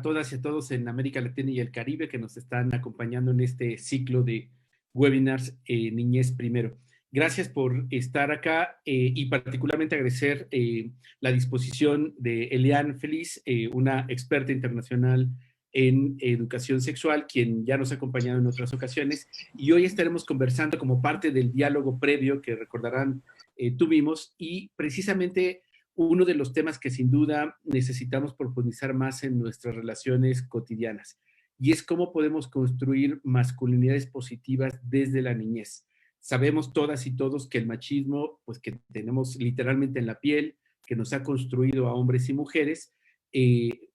todas y a todos en América Latina y el Caribe que nos están acompañando en este ciclo de webinars Niñez Primero. Gracias por estar acá y particularmente agradecer la disposición de Eliane Feliz, una experta internacional en educación sexual, quien ya nos ha acompañado en otras ocasiones, y hoy estaremos conversando como parte del diálogo previo que recordarán tuvimos, y precisamente uno de los temas que sin duda necesitamos profundizar más en nuestras relaciones cotidianas, y es cómo podemos construir masculinidades positivas desde la niñez. Sabemos todas y todos que el machismo, pues que tenemos literalmente en la piel, que nos ha construido a hombres y mujeres,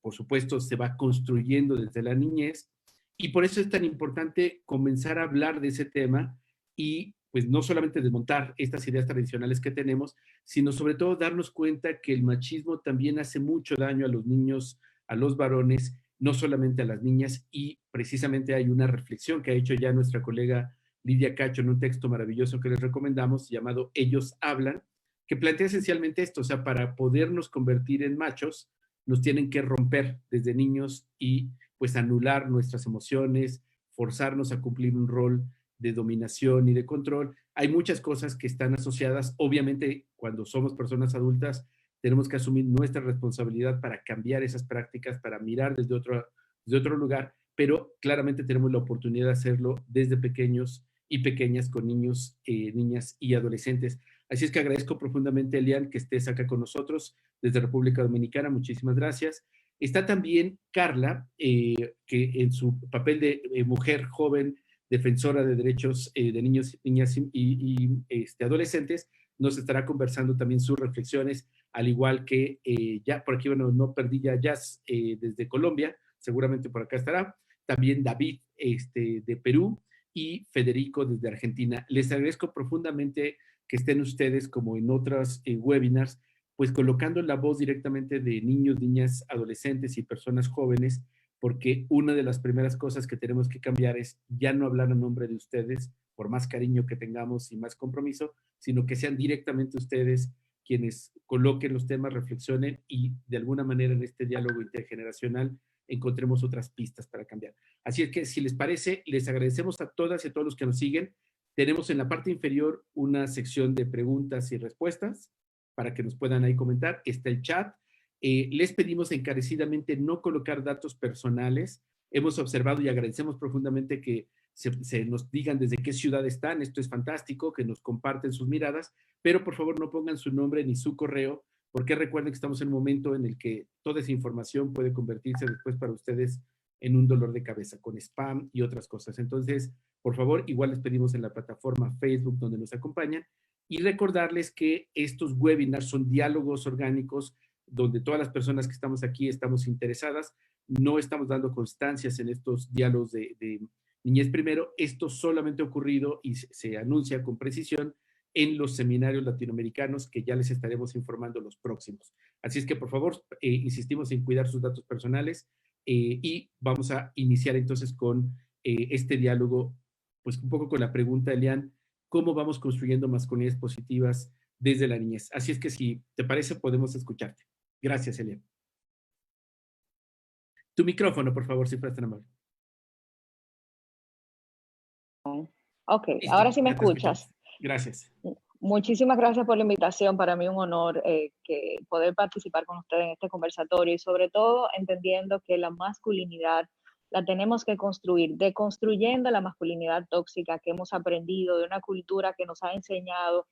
por supuesto se va construyendo desde la niñez, y por eso es tan importante comenzar a hablar de ese tema y pues no solamente desmontar estas ideas tradicionales que tenemos, sino sobre todo darnos cuenta que el machismo también hace mucho daño a los niños, a los varones, no solamente a las niñas, y precisamente hay una reflexión que ha hecho ya nuestra colega Lidia Cacho en un texto maravilloso que les recomendamos llamado Ellos Hablan, que plantea esencialmente esto, o sea, para podernos convertir en machos, nos tienen que romper desde niños y pues anular nuestras emociones, forzarnos a cumplir un rol de dominación y de control. Hay muchas cosas que están asociadas. Obviamente, cuando somos personas adultas, tenemos que asumir nuestra responsabilidad para cambiar esas prácticas, para mirar desde otro lugar, pero claramente tenemos la oportunidad de hacerlo desde pequeños y pequeñas con niños, niñas y adolescentes. Así es que agradezco profundamente, Elian, que estés acá con nosotros desde República Dominicana. Muchísimas gracias. Está también Carla, que en su papel de mujer joven, defensora de derechos de niños, niñas adolescentes, nos estará conversando también sus reflexiones, al igual que ya por aquí, bueno, no perdí ya Jazz desde Colombia, seguramente por acá estará, también David de Perú y Federico desde Argentina. Les agradezco profundamente que estén ustedes, como en otros webinars, pues colocando la voz directamente de niños, niñas, adolescentes y personas jóvenes, porque una de las primeras cosas que tenemos que cambiar es ya no hablar a nombre de ustedes, por más cariño que tengamos y más compromiso, sino que sean directamente ustedes quienes coloquen los temas, reflexionen y de alguna manera en este diálogo intergeneracional encontremos otras pistas para cambiar. Así es que si les parece, les agradecemos a todas y a todos los que nos siguen. Tenemos en la parte inferior una sección de preguntas y respuestas para que nos puedan ahí comentar. Está el chat. Les pedimos encarecidamente no colocar datos personales. Hemos observado y agradecemos profundamente que se nos digan desde qué ciudad están. Esto es fantástico, que nos comparten sus miradas, pero por favor no pongan su nombre ni su correo, porque recuerden que estamos en un momento en el que toda esa información puede convertirse después para ustedes en un dolor de cabeza, con spam y otras cosas. Entonces, por favor, igual les pedimos en la plataforma Facebook donde nos acompañan, y recordarles que estos webinars son diálogos orgánicos donde todas las personas que estamos aquí estamos interesadas. No estamos dando constancias en estos diálogos de Niñez Primero. Esto solamente ha ocurrido y se anuncia con precisión en los seminarios latinoamericanos que ya les estaremos informando los próximos. Así es que, por favor, insistimos en cuidar sus datos personales y vamos a iniciar entonces con este diálogo, pues un poco con la pregunta, Elian, ¿cómo vamos construyendo masculinidades positivas desde la niñez? Así es que si te parece, podemos escucharte. Gracias, Elian. Tu micrófono, por favor, si fueras tan amable. Ok, Listo, ahora sí me ya te escuchamos. escuchas. Gracias. Muchísimas gracias por la invitación. Para mí un honor que poder participar con ustedes en este conversatorio y sobre todo entendiendo que la masculinidad la tenemos que construir, deconstruyendo la masculinidad tóxica que hemos aprendido de una cultura que nos ha enseñado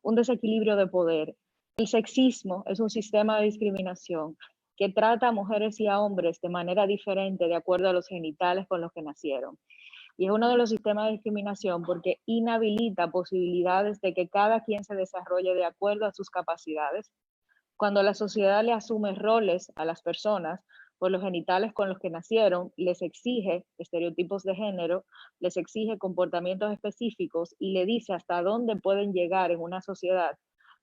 un desequilibrio de poder. El sexismo es un sistema de discriminación que trata a mujeres y a hombres de manera diferente de acuerdo a los genitales con los que nacieron. Y es uno de los sistemas de discriminación porque inhabilita posibilidades de que cada quien se desarrolle de acuerdo a sus capacidades. Cuando la sociedad le asume roles a las personas por los genitales con los que nacieron, les exige estereotipos de género, les exige comportamientos específicos y le dice hasta dónde pueden llegar en una sociedad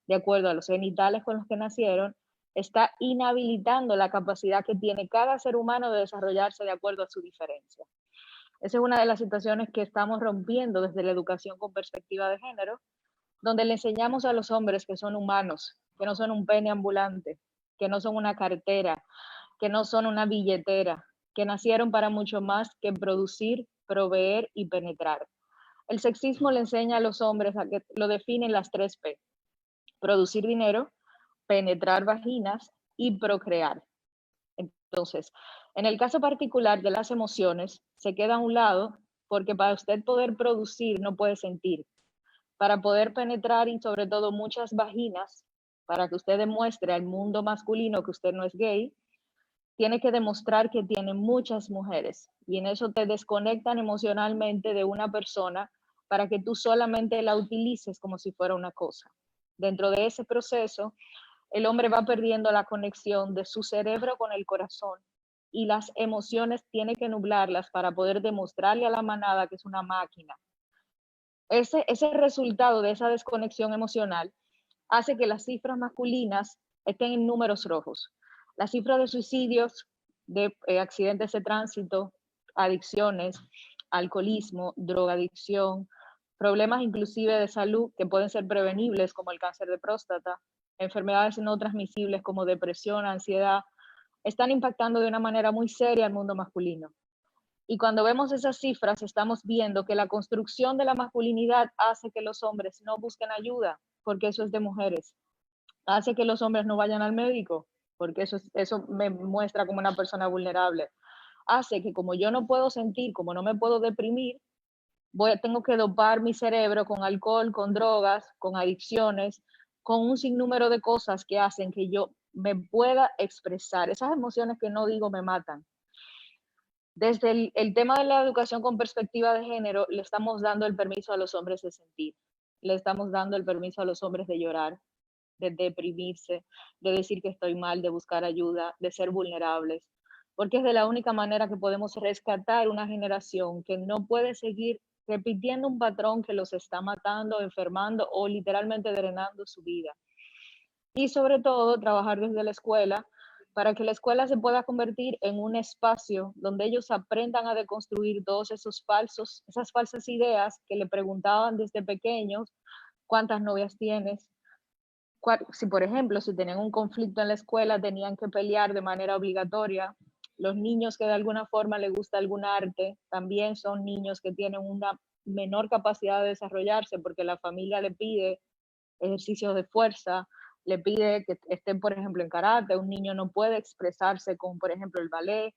de acuerdo a los genitales con los que nacieron, está inhabilitando la capacidad que tiene cada ser humano de desarrollarse de acuerdo a su diferencia. Esa es una de las situaciones que estamos rompiendo desde la educación con perspectiva de género, donde le enseñamos a los hombres que son humanos, que no son un pene ambulante, que no son una cartera, que no son una billetera, que nacieron para mucho más que producir, proveer y penetrar. El sexismo le enseña a los hombres a que lo definen las 3 P: producir dinero, penetrar vaginas y procrear. Entonces, en el caso particular de las emociones, se queda a un lado porque para usted poder producir no puede sentir. Para poder penetrar y sobre todo muchas vaginas, para que usted demuestre al mundo masculino que usted no es gay, tiene que demostrar que tiene muchas mujeres y en eso te desconectan emocionalmente de una persona para que tú solamente la utilices como si fuera una cosa. Dentro de ese proceso, el hombre va perdiendo la conexión de su cerebro con el corazón y las emociones tiene que nublarlas para poder demostrarle a la manada que es una máquina. Ese resultado de esa desconexión emocional hace que las cifras masculinas estén en números rojos. Las cifras de suicidios, de accidentes de tránsito, adicciones, alcoholismo, drogadicción, problemas inclusive de salud que pueden ser prevenibles como el cáncer de próstata, enfermedades no transmisibles como depresión, ansiedad, están impactando de una manera muy seria al mundo masculino. Y cuando vemos esas cifras, estamos viendo que la construcción de la masculinidad hace que los hombres no busquen ayuda, porque eso es de mujeres. Hace que los hombres no vayan al médico, porque eso me muestra como una persona vulnerable. Hace que como yo no puedo sentir, como no me puedo deprimir, tengo que dopar mi cerebro con alcohol, con drogas, con adicciones, con un sinnúmero de cosas que hacen que yo me pueda expresar. Esas emociones que no digo me matan. Desde el tema de la educación con perspectiva de género, le estamos dando el permiso a los hombres de sentir, le estamos dando el permiso a los hombres de llorar, de deprimirse, de decir que estoy mal, de buscar ayuda, de ser vulnerables, porque es de la única manera que podemos rescatar una generación que no puede seguir repitiendo un patrón que los está matando, enfermando o literalmente drenando su vida. Y sobre todo, trabajar desde la escuela para que la escuela se pueda convertir en un espacio donde ellos aprendan a deconstruir todos esas falsas ideas que le preguntaban desde pequeños: ¿cuántas novias tienes? Si, por ejemplo, si tenían un conflicto en la escuela, tenían que pelear de manera obligatoria. Los niños que de alguna forma les gusta algún arte, también son niños que tienen una menor capacidad de desarrollarse porque la familia le pide ejercicios de fuerza, le pide que estén, por ejemplo, en karate. Un niño no puede expresarse con, por ejemplo, el ballet.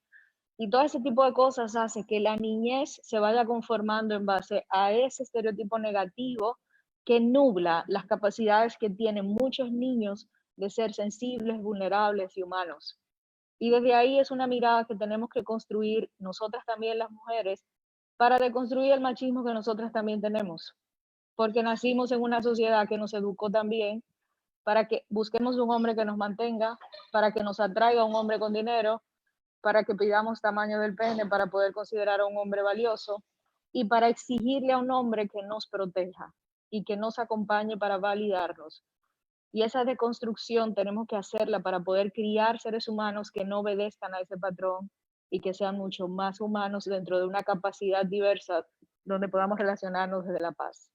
Y todo ese tipo de cosas hace que la niñez se vaya conformando en base a ese estereotipo negativo que nubla las capacidades que tienen muchos niños de ser sensibles, vulnerables y humanos. Y desde ahí es una mirada que tenemos que construir nosotras también las mujeres para deconstruir el machismo que nosotras también tenemos, porque nacimos en una sociedad que nos educó también para que busquemos un hombre que nos mantenga, para que nos atraiga un hombre con dinero, para que pidamos tamaño del pene para poder considerar a un hombre valioso y para exigirle a un hombre que nos proteja y que nos acompañe para validarnos. Y esa deconstrucción tenemos que hacerla para poder criar seres humanos que no obedezcan a ese patrón y que sean mucho más humanos dentro de una capacidad diversa donde podamos relacionarnos desde la paz.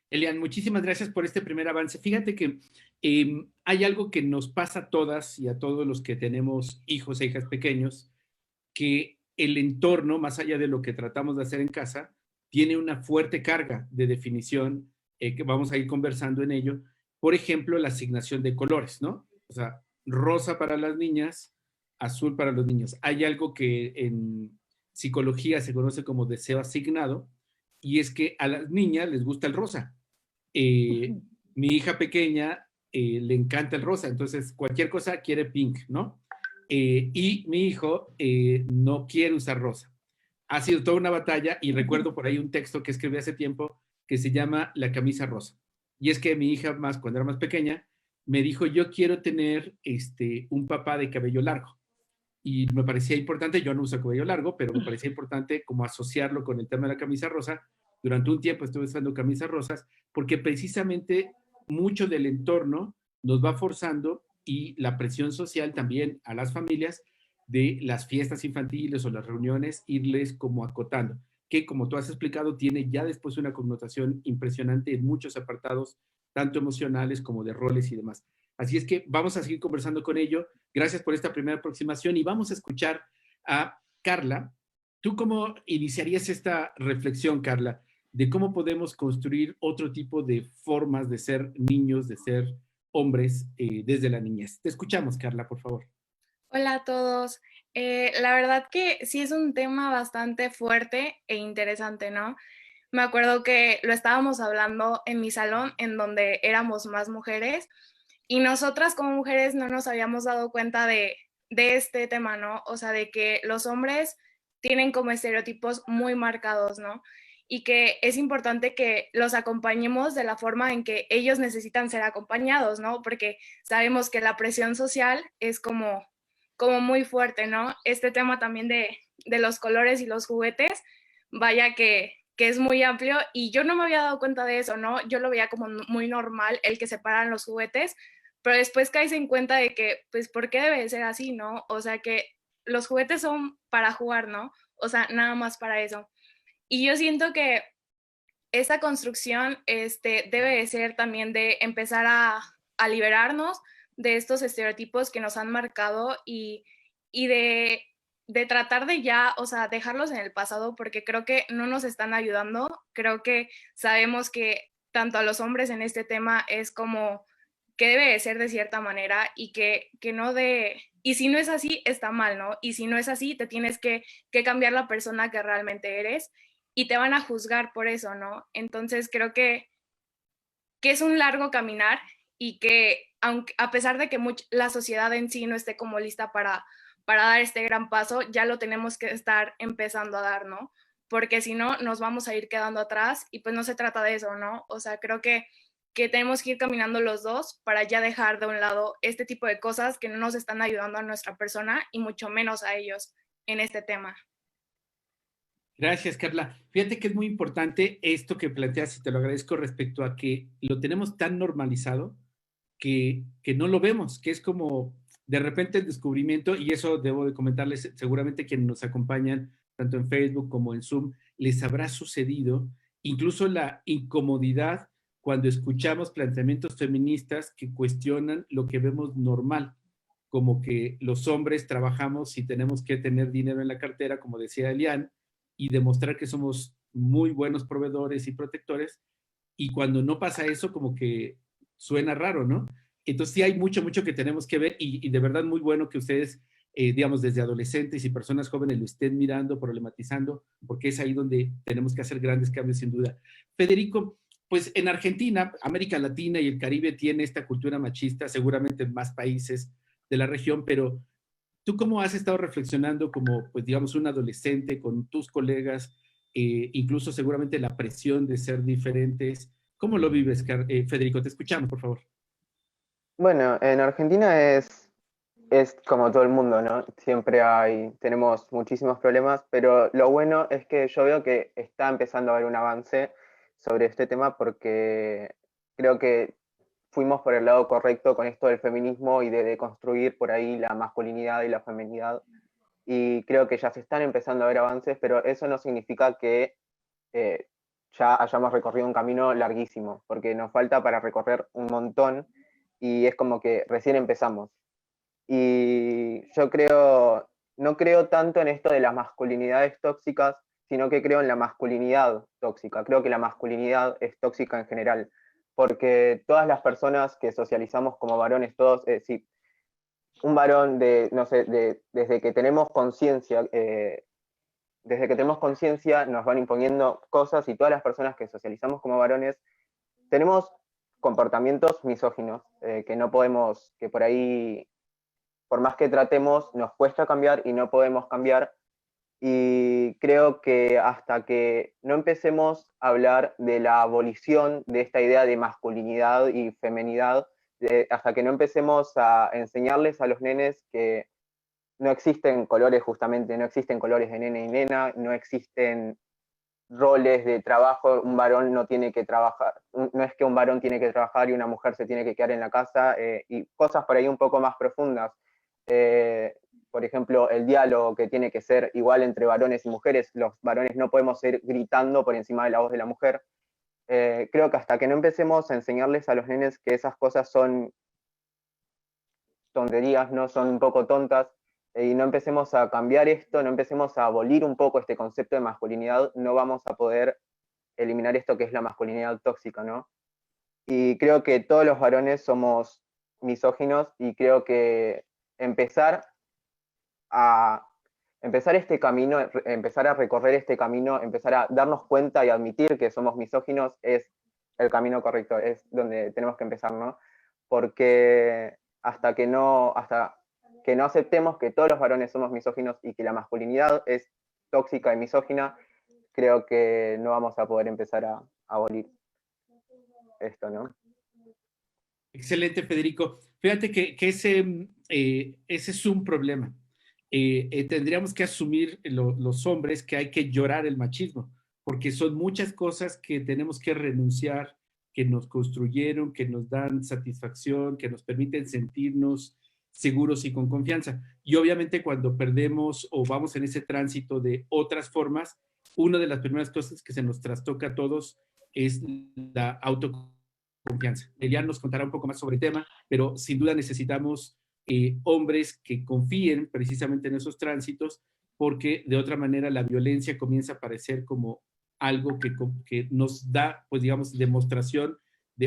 Elian, muchísimas gracias por este primer avance. Fíjate que hay algo que nos pasa a todas y a todos los que tenemos hijos e hijas pequeños, que el entorno, más allá de lo que tratamos de hacer en casa, tiene una fuerte carga de definición, que vamos a ir conversando en ello. Por ejemplo, la asignación de colores, ¿no? O sea, rosa para las niñas, azul para los niños. Hay algo que en psicología se conoce como deseo asignado, y es que a las niñas les gusta el rosa. Mi hija pequeña le encanta el rosa, entonces cualquier cosa quiere pink, ¿no? Y mi hijo no quiere usar rosa. Ha sido toda una batalla y recuerdo por ahí un texto que escribí hace tiempo que se llama La camisa rosa. Y es que mi hija, más cuando era más pequeña, me dijo: yo quiero tener un papá de cabello largo. Y me parecía importante, yo no uso cabello largo, pero me parecía importante como asociarlo con el tema de la camisa rosa. Durante un tiempo estuve usando camisas rosas porque precisamente mucho del entorno nos va forzando, y la presión social también a las familias, de las fiestas infantiles o las reuniones, irles como acotando, que como tú has explicado tiene ya después una connotación impresionante en muchos apartados, tanto emocionales como de roles y demás. Así es que vamos a seguir conversando con ello. Gracias por esta primera aproximación y vamos a escuchar a Carla. ¿Tú cómo iniciarías esta reflexión, Carla, de cómo podemos construir otro tipo de formas de ser niños, de ser hombres desde la niñez? Te escuchamos, Carla, por favor. Hola a todos. La verdad que sí es un tema bastante fuerte e interesante, ¿no? Me acuerdo que lo estábamos hablando en mi salón, en donde éramos más mujeres, y nosotras como mujeres no nos habíamos dado cuenta de este tema, ¿no? O sea, de que los hombres tienen como estereotipos muy marcados, ¿no? Y que es importante que los acompañemos de la forma en que ellos necesitan ser acompañados, ¿no? Porque sabemos que la presión social es como muy fuerte, ¿no? Este tema también de los colores y los juguetes, vaya que es muy amplio y yo no me había dado cuenta de eso, ¿no? Yo lo veía como muy normal el que separan los juguetes, pero después caes en cuenta de que, pues, ¿por qué debe de ser así, no? O sea, que los juguetes son para jugar, ¿no? O sea, nada más para eso. Y yo siento que esta construcción debe de ser también de empezar a liberarnos de estos estereotipos que nos han marcado y de tratar de ya, o sea, dejarlos en el pasado porque creo que no nos están ayudando. Creo que sabemos que tanto a los hombres en este tema es como que debe de ser de cierta manera y que no de... Y si no es así, está mal, ¿no? Y si no es así, te tienes que cambiar la persona que realmente eres y te van a juzgar por eso, ¿no? Entonces creo que es un largo caminar y que aunque, a pesar de que la sociedad en sí no esté como lista para dar este gran paso, ya lo tenemos que estar empezando a dar, ¿no? Porque si no, nos vamos a ir quedando atrás y pues no se trata de eso, ¿no? O sea, creo que tenemos que ir caminando los dos para ya dejar de un lado este tipo de cosas que no nos están ayudando a nuestra persona y mucho menos a ellos en este tema. Gracias, Carla. Fíjate que es muy importante esto que planteas y te lo agradezco respecto a que lo tenemos tan normalizado que no lo vemos, que es como de repente el descubrimiento, y eso debo de comentarles, seguramente quienes nos acompañan, tanto en Facebook como en Zoom, les habrá sucedido incluso la incomodidad cuando escuchamos planteamientos feministas que cuestionan lo que vemos normal, como que los hombres trabajamos y tenemos que tener dinero en la cartera, como decía Elian, y demostrar que somos muy buenos proveedores y protectores, y cuando no pasa eso, como que suena raro, ¿no? Entonces sí hay mucho, mucho que tenemos que ver y de verdad muy bueno que ustedes, digamos, desde adolescentes y personas jóvenes lo estén mirando, problematizando, porque es ahí donde tenemos que hacer grandes cambios sin duda. Federico, pues en Argentina, América Latina y el Caribe tiene esta cultura machista, seguramente en más países de la región, pero ¿tú cómo has estado reflexionando como, pues digamos, un adolescente con tus colegas, incluso seguramente la presión de ser diferentes? ¿Cómo lo vives, Federico? Te escuchamos, por favor. Bueno, en Argentina es como todo el mundo, ¿no? Siempre tenemos muchísimos problemas, pero lo bueno es que yo veo que está empezando a haber un avance sobre este tema porque creo que fuimos por el lado correcto con esto del feminismo y de deconstruir por ahí la masculinidad y la feminidad. Y creo que ya se están empezando a ver avances, pero eso no significa que eh, ya hayamos recorrido un camino larguísimo, porque nos falta para recorrer un montón y es como que recién empezamos. Y yo no creo tanto en esto de las masculinidades tóxicas, sino que creo en la masculinidad tóxica. Creo que la masculinidad es tóxica en general, porque todas las personas que socializamos como varones, todos, sí, un varón no sé, desde que tenemos conciencia nos van imponiendo cosas y todas las personas que socializamos como varones tenemos comportamientos misóginos que no podemos, que por ahí, por más que tratemos, nos cuesta cambiar y no podemos cambiar. Y creo que hasta que no empecemos a hablar de la abolición de esta idea de masculinidad y femenidad, hasta que no empecemos a enseñarles a los nenes que no existen colores justamente, no existen colores de nene y nena, no existen roles de trabajo, un varón no tiene que trabajar, no es que un varón tiene que trabajar y una mujer se tiene que quedar en la casa, y cosas por ahí un poco más profundas. Eh, por ejemplo, el diálogo que tiene que ser igual entre varones y mujeres, los varones no podemos ir gritando por encima de la voz de la mujer. Creo que hasta que no empecemos a enseñarles a los nenes que esas cosas son tonterías, ¿no? Son un poco tontas, y no empecemos a cambiar esto, no empecemos a abolir un poco este concepto de masculinidad, no vamos a poder eliminar esto que es la masculinidad tóxica, ¿no? Y creo que todos los varones somos misóginos, y creo que empezar este camino, empezar a recorrer este camino, empezar a darnos cuenta y admitir que somos misóginos es el camino correcto, es donde tenemos que empezar, ¿no? Porque hasta que no aceptemos que todos los varones somos misóginos y que la masculinidad es tóxica y misógina, creo que no vamos a poder empezar a abolir esto, ¿no? Excelente, Federico. Fíjate que ese es un problema. Tendríamos que asumir los hombres que hay que llorar el machismo, porque son muchas cosas que tenemos que renunciar, que nos construyeron, que nos dan satisfacción, que nos permiten sentirnos seguros y con confianza. Y obviamente cuando perdemos o vamos en ese tránsito de otras formas, una de las primeras cosas que se nos trastoca a todos es la autoconfianza. Elian nos contará un poco más sobre el tema, pero sin duda necesitamos hombres que confíen precisamente en esos tránsitos, porque de otra manera la violencia comienza a parecer como algo que nos da, pues digamos, demostración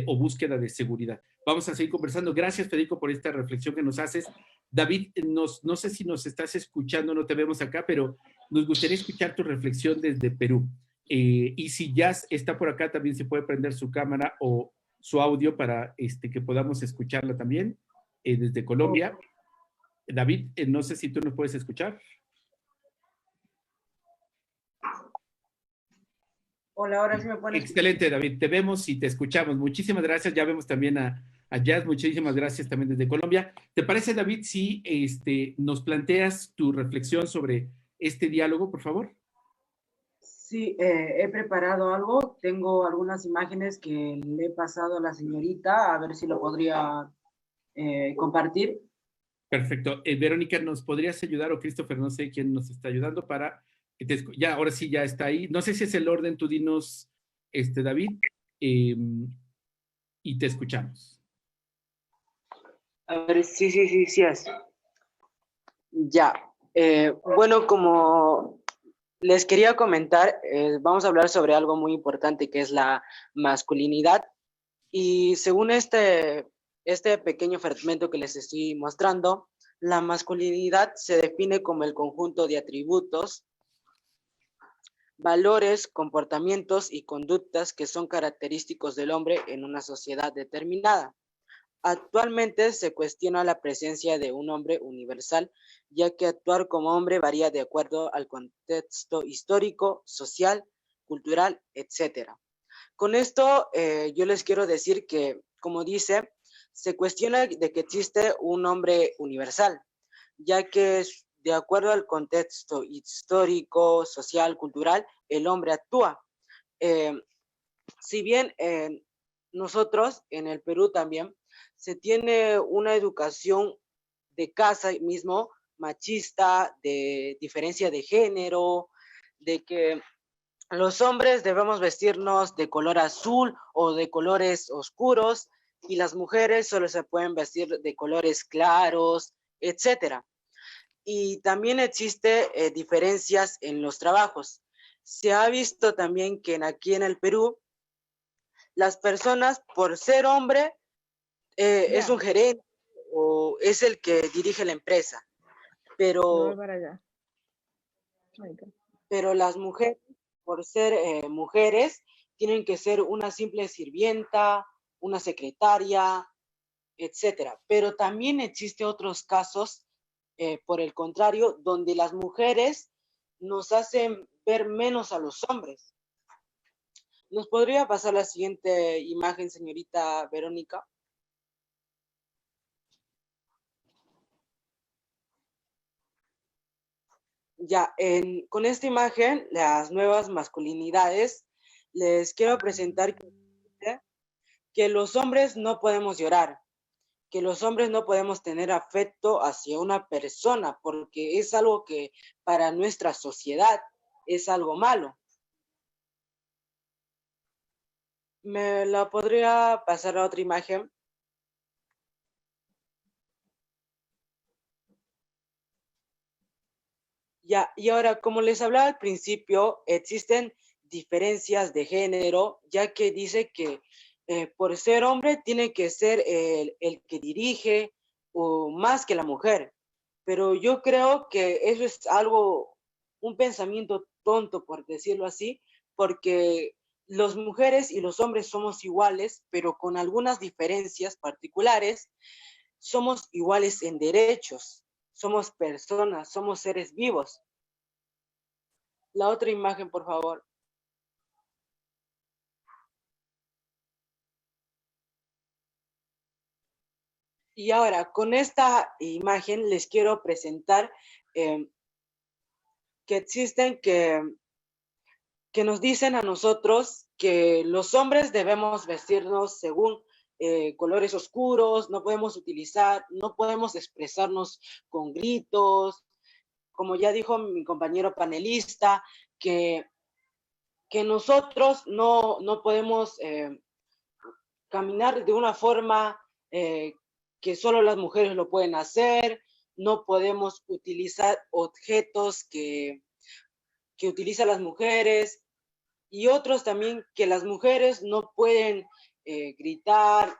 o búsqueda de seguridad. Vamos a seguir conversando. Gracias, Federico, por esta reflexión que nos haces. David, no sé si nos estás escuchando, no te vemos acá, pero nos gustaría escuchar tu reflexión desde Perú. Y si Jazz está por acá, también se puede prender su cámara o su audio para que podamos escucharla también desde Colombia. David, no sé si tú nos puedes escuchar. Hola, ahora sí me pones. Excelente, David, te vemos y te escuchamos. Muchísimas gracias. Ya vemos también a Jazz. Muchísimas gracias también desde Colombia. ¿Te parece, David, si nos planteas tu reflexión sobre este diálogo, por favor? Sí, he preparado algo. Tengo algunas imágenes que le he pasado a la señorita, a ver si lo podría compartir. Perfecto. Verónica, ¿nos podrías ayudar? O Christopher, no sé quién nos está ayudando para... Ya, ahora sí, ya está ahí. No sé si es el orden, tú dinos, David, y te escuchamos. A ver, sí es. Ya. Bueno, como les quería comentar, vamos a hablar sobre algo muy importante que es la masculinidad. Y según este pequeño fragmento que les estoy mostrando, la masculinidad se define como el conjunto de atributos, valores, comportamientos y conductas que son característicos del hombre en una sociedad determinada. Actualmente se cuestiona la presencia de un hombre universal, ya que actuar como hombre varía de acuerdo al contexto histórico, social, cultural, etc. Con esto yo les quiero decir que, como dice, se cuestiona de que existe un hombre universal, ya que de acuerdo al contexto histórico, social, cultural, el hombre actúa. Si bien nosotros en el Perú también se tiene una educación de casa mismo machista, de diferencia de género, de que los hombres debemos vestirnos de color azul o de colores oscuros y las mujeres solo se pueden vestir de colores claros, etc. Y también existe diferencias en los trabajos. Se ha visto también que aquí en el Perú, las personas, por ser hombre, es un gerente o es el que dirige la empresa. Pero las mujeres, por ser mujeres, tienen que ser una simple sirvienta, una secretaria, etc. Pero también existe otros casos, por el contrario, donde las mujeres nos hacen ver menos a los hombres. ¿Nos podría pasar la siguiente imagen, señorita Verónica? Ya, con esta imagen, las nuevas masculinidades, les quiero presentar que los hombres no podemos llorar, que los hombres no podemos tener afecto hacia una persona, porque es algo que para nuestra sociedad es algo malo. ¿Me la podría pasar a otra imagen? Ya, y ahora, como les hablaba al principio, existen diferencias de género, ya que dice que por ser hombre tiene que ser el que dirige o más que la mujer. Pero yo creo que eso es algo, un pensamiento tonto, por decirlo así, porque las mujeres y los hombres somos iguales, pero con algunas diferencias particulares. Somos iguales en derechos, somos personas, somos seres vivos. La otra imagen, por favor. Y ahora, con esta imagen les quiero presentar eh, que existen que nos dicen a nosotros que los hombres debemos vestirnos según colores oscuros, no podemos utilizar, no podemos expresarnos con gritos, como ya dijo mi compañero panelista, que, que nosotros no podemos caminar de una forma que solo las mujeres lo pueden hacer, no podemos utilizar objetos que utilizan las mujeres, y otros también que las mujeres no pueden gritar,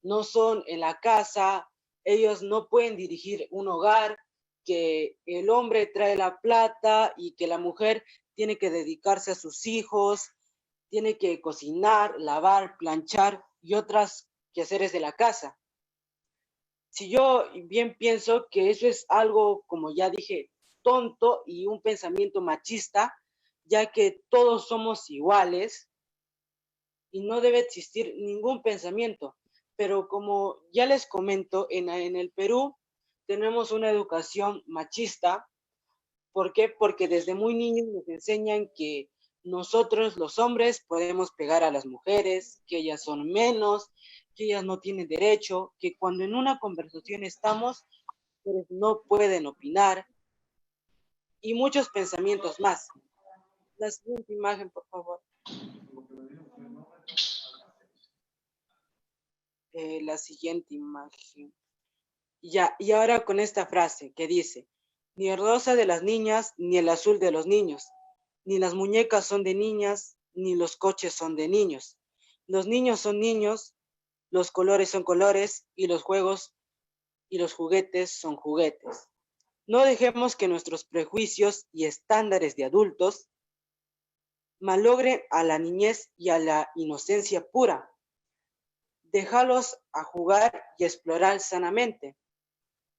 no son en la casa, ellos no pueden dirigir un hogar, que el hombre trae la plata y que la mujer tiene que dedicarse a sus hijos, tiene que cocinar, lavar, planchar y otras quehaceres de la casa. Si yo bien pienso que eso es algo, como ya dije, tonto y un pensamiento machista, ya que todos somos iguales y no debe existir ningún pensamiento. Pero como ya les comento, en el Perú tenemos una educación machista. ¿Por qué? Porque desde muy niños nos enseñan que nosotros los hombres podemos pegar a las mujeres, que ellas son menos, que ellas no tienen derecho, que cuando en una conversación estamos, pues no pueden opinar y muchos pensamientos más. La siguiente imagen, por favor. La siguiente imagen. Ya, y ahora con esta frase que dice, ni el rosa de las niñas, ni el azul de los niños, ni las muñecas son de niñas, ni los coches son de niños. Los niños son niños, los colores son colores, y los juegos y los juguetes son juguetes. No dejemos que nuestros prejuicios y estándares de adultos malogren a la niñez y a la inocencia pura. Déjalos a jugar y explorar sanamente.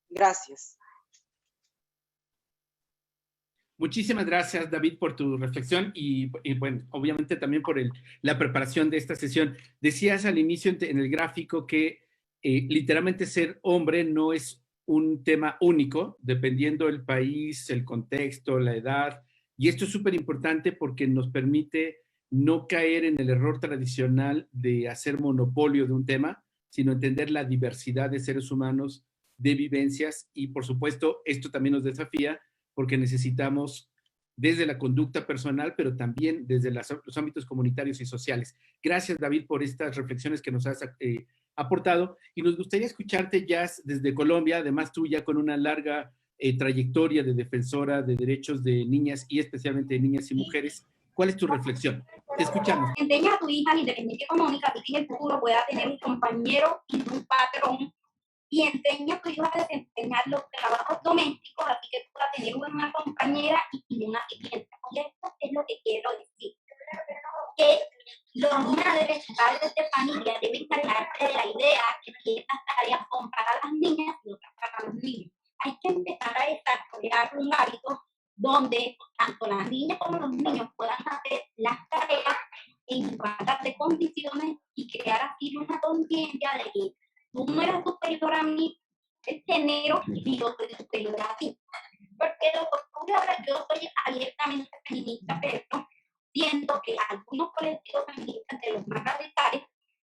Gracias. Muchísimas gracias, David, por tu reflexión y bueno, obviamente también por la preparación de esta sesión. Decías al inicio en el gráfico que literalmente ser hombre no es un tema único, dependiendo del país, el contexto, la edad, y esto es súper importante porque nos permite no caer en el error tradicional de hacer monopolio de un tema, sino entender la diversidad de seres humanos, de vivencias, y por supuesto, esto también nos desafía porque necesitamos desde la conducta personal, pero también desde los ámbitos comunitarios y sociales. Gracias, David, por estas reflexiones que nos has aportado. Y nos gustaría escucharte, Jazz, desde Colombia, además tú ya con una larga trayectoria de defensora de derechos de niñas y especialmente de niñas y mujeres. ¿Cuál es tu reflexión? Te escuchamos. Enseña a tu hija la independencia económica y que en el futuro pueda tener un compañero y un patrón, y enseña a tu hijo a desempeñar los trabajos domésticos, así que pueda tener una compañera y una clienta. Y esto es lo que quiero decir, que los madres, padres de familia deben cargarse de la idea de que estas tareas son para las niñas y otras para los niños. Hay que empezar a desarrollar un hábito donde tanto las niñas como los niños puedan hacer las tareas en igualdad de condiciones y crear así una conciencia de que tú no eres superior a mí, el género, y yo soy superior a ti. Porque lo que ocurre ahora, yo soy abiertamente feminista, pero siento que algunos colectivos feministas de los más radicales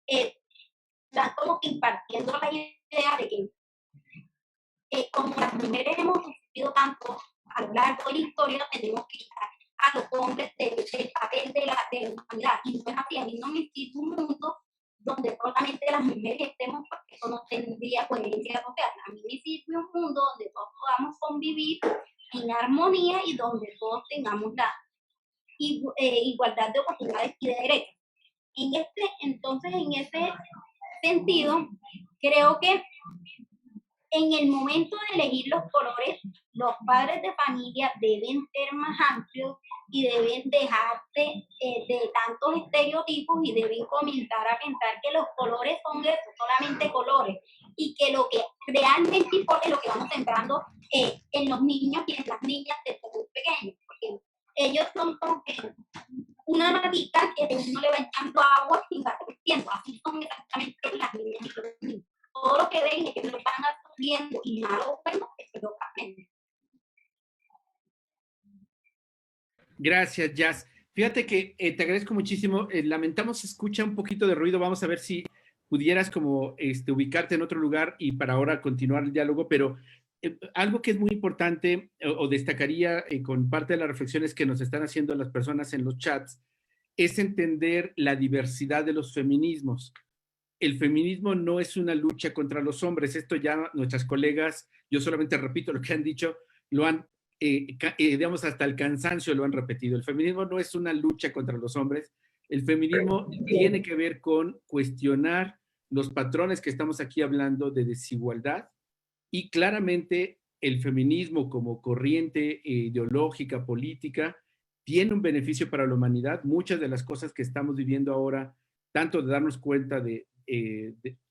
están como que impartiendo la idea de que como las mujeres hemos sufrido tanto a lo largo de la historia, tenemos que quitar a los hombres del papel de la humanidad. Y no es así, a mí no me existe un mundo donde solamente las mujeres estemos, porque eso no tendría coherencia social. A mí me sirve un mundo donde todos podamos convivir en armonía y donde todos tengamos la igualdad de oportunidades y de derechos. Entonces, en ese sentido, creo que en el momento de elegir los colores, los padres de familia deben ser más amplios y deben dejarse de tantos estereotipos y deben comenzar a pensar que los colores son eso, solamente colores, y que lo que realmente importa es lo que vamos centrando en los niños y en las niñas desde muy pequeños, porque ellos son como que una matica que uno le va echando agua y va creciendo. Así son exactamente las niñas y los niños. Todo lo que ven es que lo van absorbiendo y nada bueno, eso lo aprenden. Gracias, Jazz. Fíjate que te agradezco muchísimo. Lamentamos se escucha un poquito de ruido. Vamos a ver si pudieras como ubicarte en otro lugar y para ahora continuar el diálogo, pero algo que es muy importante o destacaría con parte de las reflexiones que nos están haciendo las personas en los chats es entender la diversidad de los feminismos. El feminismo no es una lucha contra los hombres. Esto ya nuestras colegas, yo solamente repito lo que han dicho, lo han, digamos, hasta el cansancio lo han repetido. El feminismo no es una lucha contra los hombres. El feminismo tiene que ver con cuestionar los patrones que estamos aquí hablando de desigualdad y claramente el feminismo como corriente ideológica, política, tiene un beneficio para la humanidad. Muchas de las cosas que estamos viviendo ahora, tanto de darnos cuenta de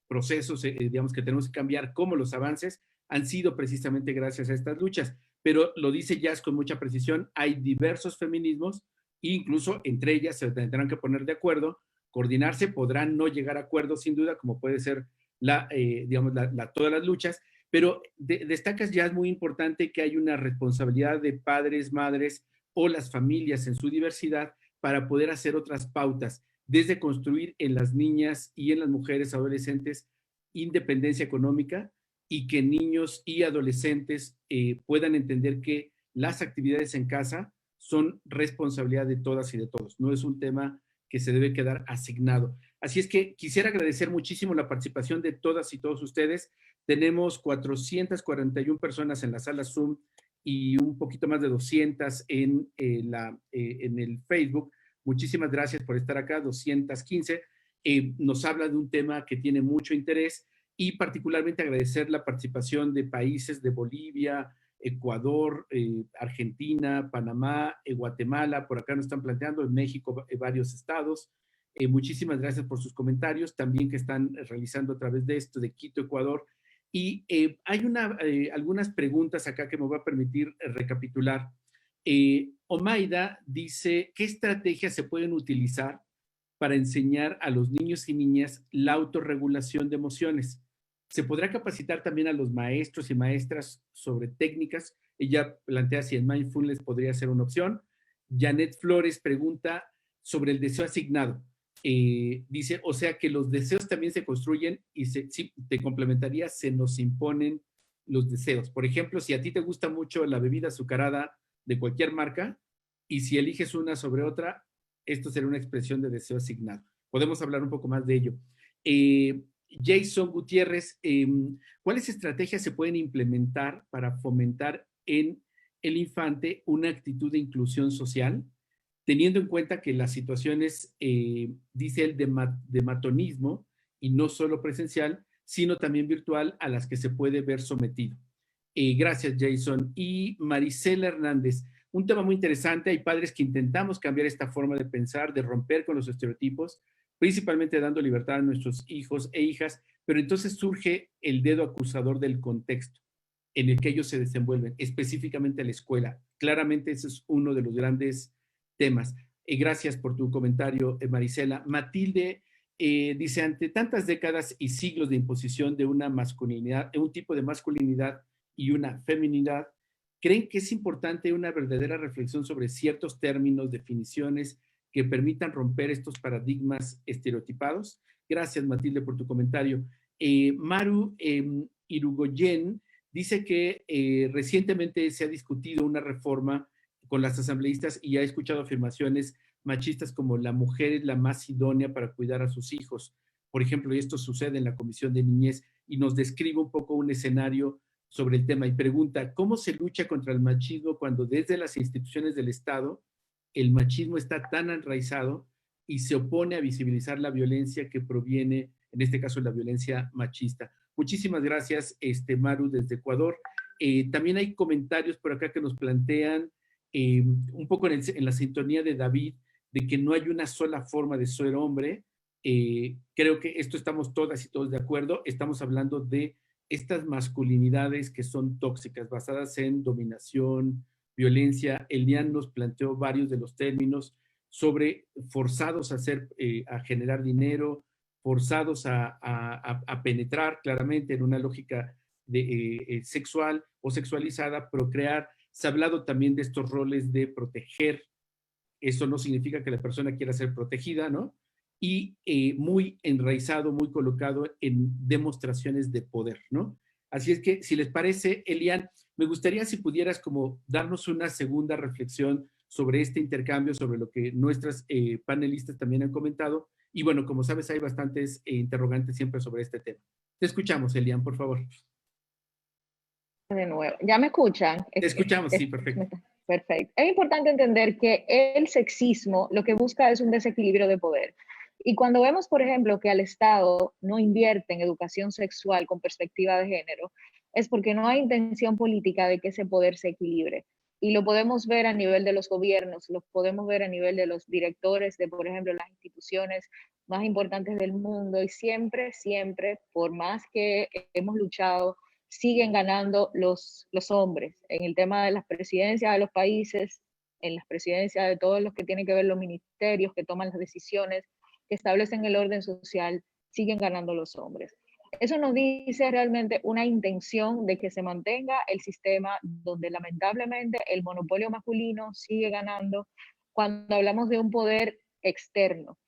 procesos, digamos, que tenemos que cambiar, como los avances, han sido precisamente gracias a estas luchas. Pero lo dice Jazz con mucha precisión, hay diversos feminismos, e incluso entre ellas se tendrán que poner de acuerdo, coordinarse, podrán no llegar a acuerdos sin duda, como puede ser digamos, todas las luchas, pero destacas, Jazz, muy importante que hay una responsabilidad de padres, madres o las familias en su diversidad para poder hacer otras pautas, desde construir en las niñas y en las mujeres adolescentes independencia económica y que niños y adolescentes puedan entender que las actividades en casa son responsabilidad de todas y de todos. No es un tema que se debe quedar asignado. Así es que quisiera agradecer muchísimo la participación de todas y todos ustedes. Tenemos 441 personas en la sala Zoom y un poquito más de 200 en el Facebook. Muchísimas gracias por estar acá, 215. Nos habla de un tema que tiene mucho interés y particularmente agradecer la participación de países de Bolivia, Ecuador, Argentina, Panamá, Guatemala, por acá nos están planteando, en México varios estados. Muchísimas gracias por sus comentarios, también que están realizando a través de esto, de Quito, Ecuador. Y hay algunas preguntas acá que me va a permitir recapitular. Omaida dice, ¿qué estrategias se pueden utilizar para enseñar a los niños y niñas la autorregulación de emociones? ¿Se podrá capacitar también a los maestros y maestras sobre técnicas? Ella plantea si el mindfulness podría ser una opción. Janet Flores pregunta sobre el deseo asignado. Dice, o sea que los deseos también se construyen y sí, te complementaría, se nos imponen los deseos. Por ejemplo, si a ti te gusta mucho la bebida azucarada de cualquier marca y si eliges una sobre otra, esto será una expresión de deseo asignado. Podemos hablar un poco más de ello. Jason Gutiérrez, ¿cuáles estrategias se pueden implementar para fomentar en el infante una actitud de inclusión social, teniendo en cuenta que las situaciones, dice él, de matonismo, y no solo presencial, sino también virtual, a las que se puede ver sometido? Gracias, Jason. Y Maricela Hernández, un tema muy interesante. Hay padres que intentamos cambiar esta forma de pensar, de romper con los estereotipos, principalmente dando libertad a nuestros hijos e hijas, pero entonces surge el dedo acusador del contexto en el que ellos se desenvuelven, específicamente la escuela. Claramente ese es uno de los grandes temas. Gracias por tu comentario, Maricela. Matilde dice, ante tantas décadas y siglos de imposición de una masculinidad, de un tipo de masculinidad y una feminidad, ¿creen que es importante una verdadera reflexión sobre ciertos términos, definiciones que permitan romper estos paradigmas estereotipados? Gracias, Matilde, por tu comentario. Maru Irugoyen dice que recientemente se ha discutido una reforma con las asambleístas y ha escuchado afirmaciones machistas como la mujer es la más idónea para cuidar a sus hijos. Por ejemplo, y esto sucede en la Comisión de Niñez y nos describe un poco un escenario sobre el tema y pregunta, ¿cómo se lucha contra el machismo cuando desde las instituciones del Estado el machismo está tan enraizado y se opone a visibilizar la violencia que proviene, en este caso, la violencia machista? Muchísimas gracias, Maru, desde Ecuador. También hay comentarios por acá que nos plantean un poco en la sintonía de David, de que no hay una sola forma de ser hombre. Creo que esto estamos todas y todos de acuerdo. Estamos hablando de estas masculinidades que son tóxicas, basadas en dominación, violencia. Elian nos planteó varios de los términos sobre forzados a generar dinero, forzados a penetrar claramente en una lógica sexual o sexualizada, procrear. Se ha hablado también de estos roles de proteger. Eso no significa que la persona quiera ser protegida, ¿no? Y muy enraizado, muy colocado en demostraciones de poder, ¿no? Así es que, si les parece, Elian, me gustaría si pudieras como darnos una segunda reflexión sobre este intercambio, sobre lo que nuestras panelistas también han comentado. Y bueno, como sabes, hay bastantes interrogantes siempre sobre este tema. Te escuchamos, Elian, por favor. De nuevo, ¿ya me escuchan? Te escuchamos, sí, perfecto. Perfecto. Es importante entender que el sexismo lo que busca es un desequilibrio de poder. Y cuando vemos, por ejemplo, que al Estado no invierte en educación sexual con perspectiva de género, es porque no hay intención política de que ese poder se equilibre. Y lo podemos ver a nivel de los gobiernos, lo podemos ver a nivel de los directores de, por ejemplo, las instituciones más importantes del mundo. Y siempre, siempre, por más que hemos luchado, siguen ganando los hombres en el tema de las presidencias de los países, en las presidencias de todos los que tienen que ver los ministerios que toman las decisiones, que establecen el orden social, siguen ganando los hombres. Eso nos dice realmente una intención de que se mantenga el sistema donde lamentablemente el monopolio masculino sigue ganando cuando hablamos de un poder externo.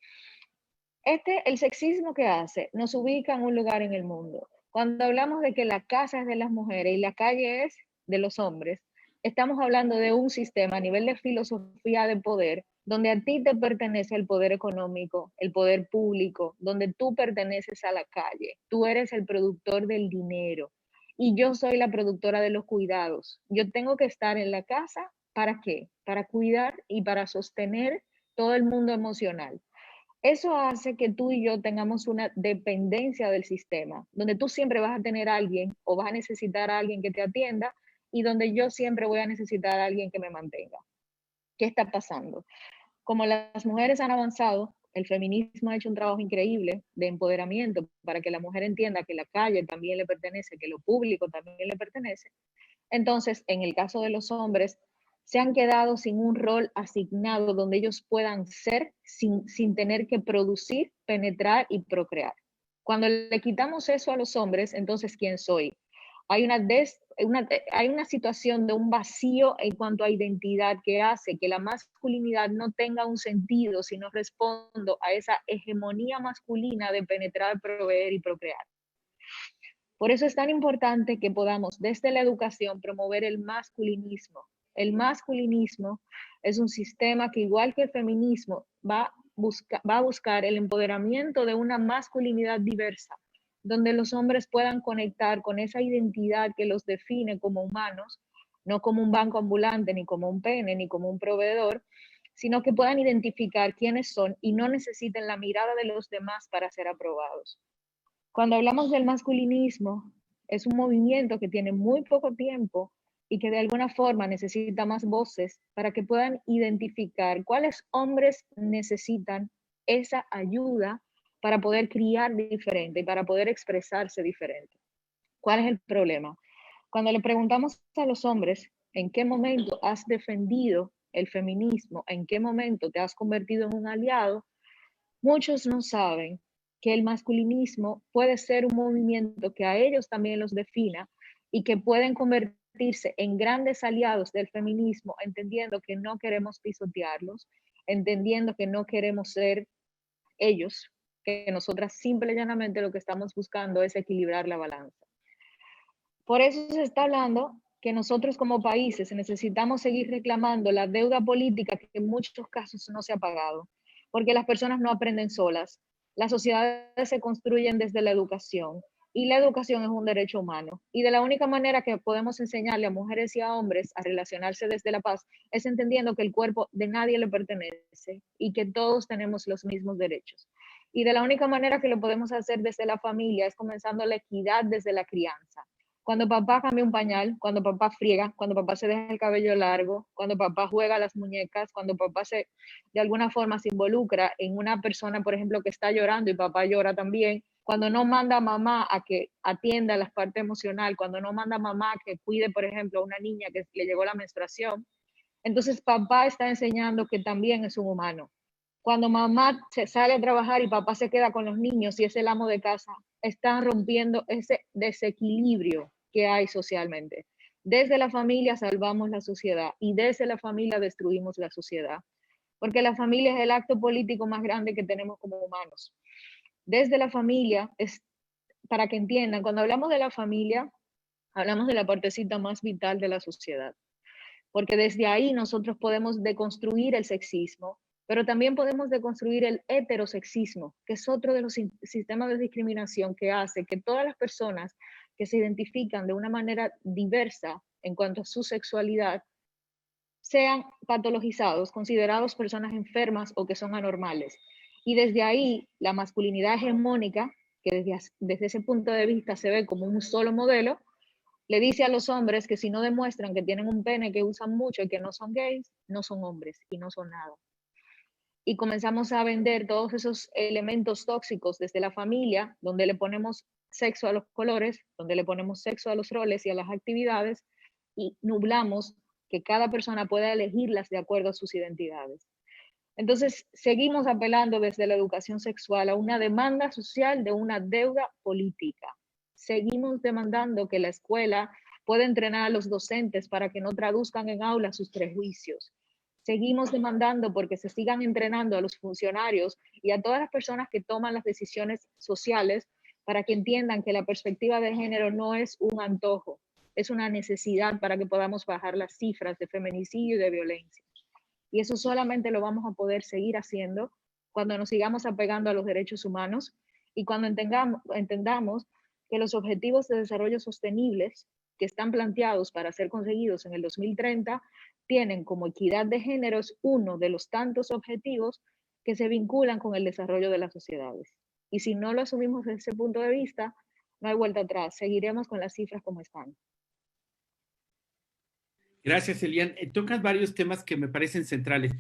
El sexismo que hace nos ubica en un lugar en el mundo. Cuando hablamos de que la casa es de las mujeres y la calle es de los hombres, estamos hablando de un sistema a nivel de filosofía de poder, donde a ti te pertenece el poder económico, el poder público, donde tú perteneces a la calle, tú eres el productor del dinero y yo soy la productora de los cuidados. Yo tengo que estar en la casa, ¿para qué? Para cuidar y para sostener todo el mundo emocional. Eso hace que tú y yo tengamos una dependencia del sistema, donde tú siempre vas a tener a alguien o vas a necesitar a alguien que te atienda y donde yo siempre voy a necesitar a alguien que me mantenga. ¿Qué está pasando? Como las mujeres han avanzado, el feminismo ha hecho un trabajo increíble de empoderamiento para que la mujer entienda que la calle también le pertenece, que lo público también le pertenece. Entonces, en el caso de los hombres, se han quedado sin un rol asignado donde ellos puedan ser sin tener que producir, penetrar y procrear. Cuando le quitamos eso a los hombres, entonces, ¿quién soy? Hay una situación de un vacío en cuanto a identidad que hace que la masculinidad no tenga un sentido si no respondo a esa hegemonía masculina de penetrar, proveer y procrear. Por eso es tan importante que podamos desde la educación promover el masculinismo. El masculinismo es un sistema que, igual que el feminismo, va a buscar el empoderamiento de una masculinidad diversa, donde los hombres puedan conectar con esa identidad que los define como humanos, no como un banco ambulante, ni como un pene, ni como un proveedor, sino que puedan identificar quiénes son y no necesiten la mirada de los demás para ser aprobados. Cuando hablamos del masculinismo, es un movimiento que tiene muy poco tiempo y que de alguna forma necesita más voces para que puedan identificar cuáles hombres necesitan esa ayuda para poder criar diferente y para poder expresarse diferente. ¿Cuál es el problema? Cuando le preguntamos a los hombres en qué momento has defendido el feminismo, en qué momento te has convertido en un aliado, muchos no saben que el masculinismo puede ser un movimiento que a ellos también los defina y que pueden convertirse en grandes aliados del feminismo, entendiendo que no queremos pisotearlos, entendiendo que no queremos ser ellos, que nosotras simple y llanamente lo que estamos buscando es equilibrar la balanza. Por eso se está hablando que nosotros como países necesitamos seguir reclamando la deuda política que en muchos casos no se ha pagado, porque las personas no aprenden solas. Las sociedades se construyen desde la educación Y la educación es un derecho humano. Y de la única manera que podemos enseñarle a mujeres y a hombres a relacionarse desde la paz es entendiendo que el cuerpo de nadie le pertenece y que todos tenemos los mismos derechos. Y de la única manera que lo podemos hacer desde la familia es comenzando la equidad desde la crianza. Cuando papá cambia un pañal, cuando papá friega, cuando papá se deja el cabello largo, cuando papá juega a las muñecas, cuando papá de alguna forma se involucra en una persona, por ejemplo, que está llorando y papá llora también, cuando no manda a mamá a que atienda la parte emocional, cuando no manda a mamá a que cuide, por ejemplo, a una niña que le llegó la menstruación, entonces papá está enseñando que también es un humano. Cuando mamá se sale a trabajar y papá se queda con los niños y es el amo de casa, están rompiendo ese desequilibrio que hay socialmente. Desde la familia salvamos la sociedad y desde la familia destruimos la sociedad, porque la familia es el acto político más grande que tenemos como humanos. Desde la familia, es para que entiendan, cuando hablamos de la familia, hablamos de la partecita más vital de la sociedad, porque desde ahí nosotros podemos deconstruir el sexismo, pero también podemos deconstruir el heterosexismo, que es otro de los sistemas de discriminación que hace que todas las personas que se identifican de una manera diversa en cuanto a su sexualidad sean patologizados, considerados personas enfermas o que son anormales. Y desde ahí, la masculinidad hegemónica, que desde ese punto de vista se ve como un solo modelo, le dice a los hombres que si no demuestran que tienen un pene que usan mucho y que no son gays, no son hombres y no son nada. Y comenzamos a vender todos esos elementos tóxicos desde la familia, donde le ponemos sexo a los colores, donde le ponemos sexo a los roles y a las actividades, y nublamos que cada persona pueda elegirlas de acuerdo a sus identidades. Entonces, seguimos apelando desde la educación sexual a una demanda social de una deuda política. Seguimos demandando que la escuela pueda entrenar a los docentes para que no traduzcan en aula sus prejuicios. Seguimos demandando porque se sigan entrenando a los funcionarios y a todas las personas que toman las decisiones sociales para que entiendan que la perspectiva de género no es un antojo, es una necesidad para que podamos bajar las cifras de feminicidio y de violencia. Y eso solamente lo vamos a poder seguir haciendo cuando nos sigamos apegando a los derechos humanos y cuando entendamos que los objetivos de desarrollo sostenibles que están planteados para ser conseguidos en el 2030 tienen como equidad de géneros uno de los tantos objetivos que se vinculan con el desarrollo de las sociedades. Y si no lo asumimos desde ese punto de vista, no hay vuelta atrás, seguiremos con las cifras como están. Gracias, Elian. Tocas varios temas que me parecen centrales.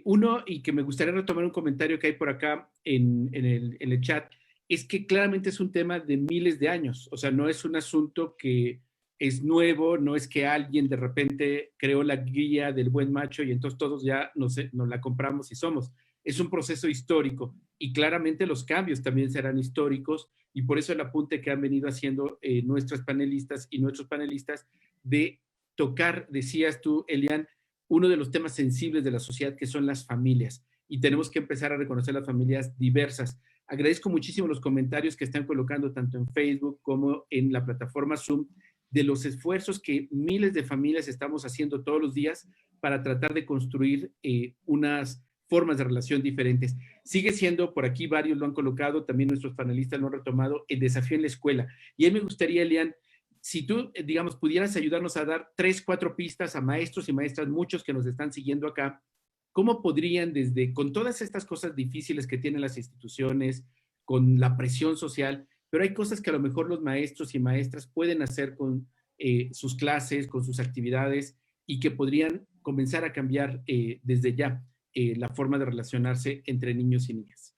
Uno, y que me gustaría retomar un comentario que hay por acá en el chat, es que claramente es un tema de miles de años. O sea, no es un asunto que es nuevo, no es que alguien de repente creó la guía del buen macho y entonces todos ya nos la compramos y somos. Es un proceso histórico y claramente los cambios también serán históricos y por eso el apunte que han venido haciendo nuestras panelistas y nuestros panelistas de tocar, decías tú, Elian, uno de los temas sensibles de la sociedad que son las familias y tenemos que empezar a reconocer las familias diversas. Agradezco muchísimo los comentarios que están colocando tanto en Facebook como en la plataforma Zoom de los esfuerzos que miles de familias estamos haciendo todos los días para tratar de construir unas formas de relación diferentes. Sigue siendo, por aquí varios lo han colocado, también nuestros panelistas lo han retomado, el desafío en la escuela. Y a mí me gustaría, Elian, si tú, digamos, pudieras ayudarnos a dar 3, 4 pistas a maestros y maestras, muchos que nos están siguiendo acá, ¿cómo podrían con todas estas cosas difíciles que tienen las instituciones, con la presión social, pero hay cosas que a lo mejor los maestros y maestras pueden hacer con sus clases, con sus actividades y que podrían comenzar a cambiar desde ya la forma de relacionarse entre niños y niñas?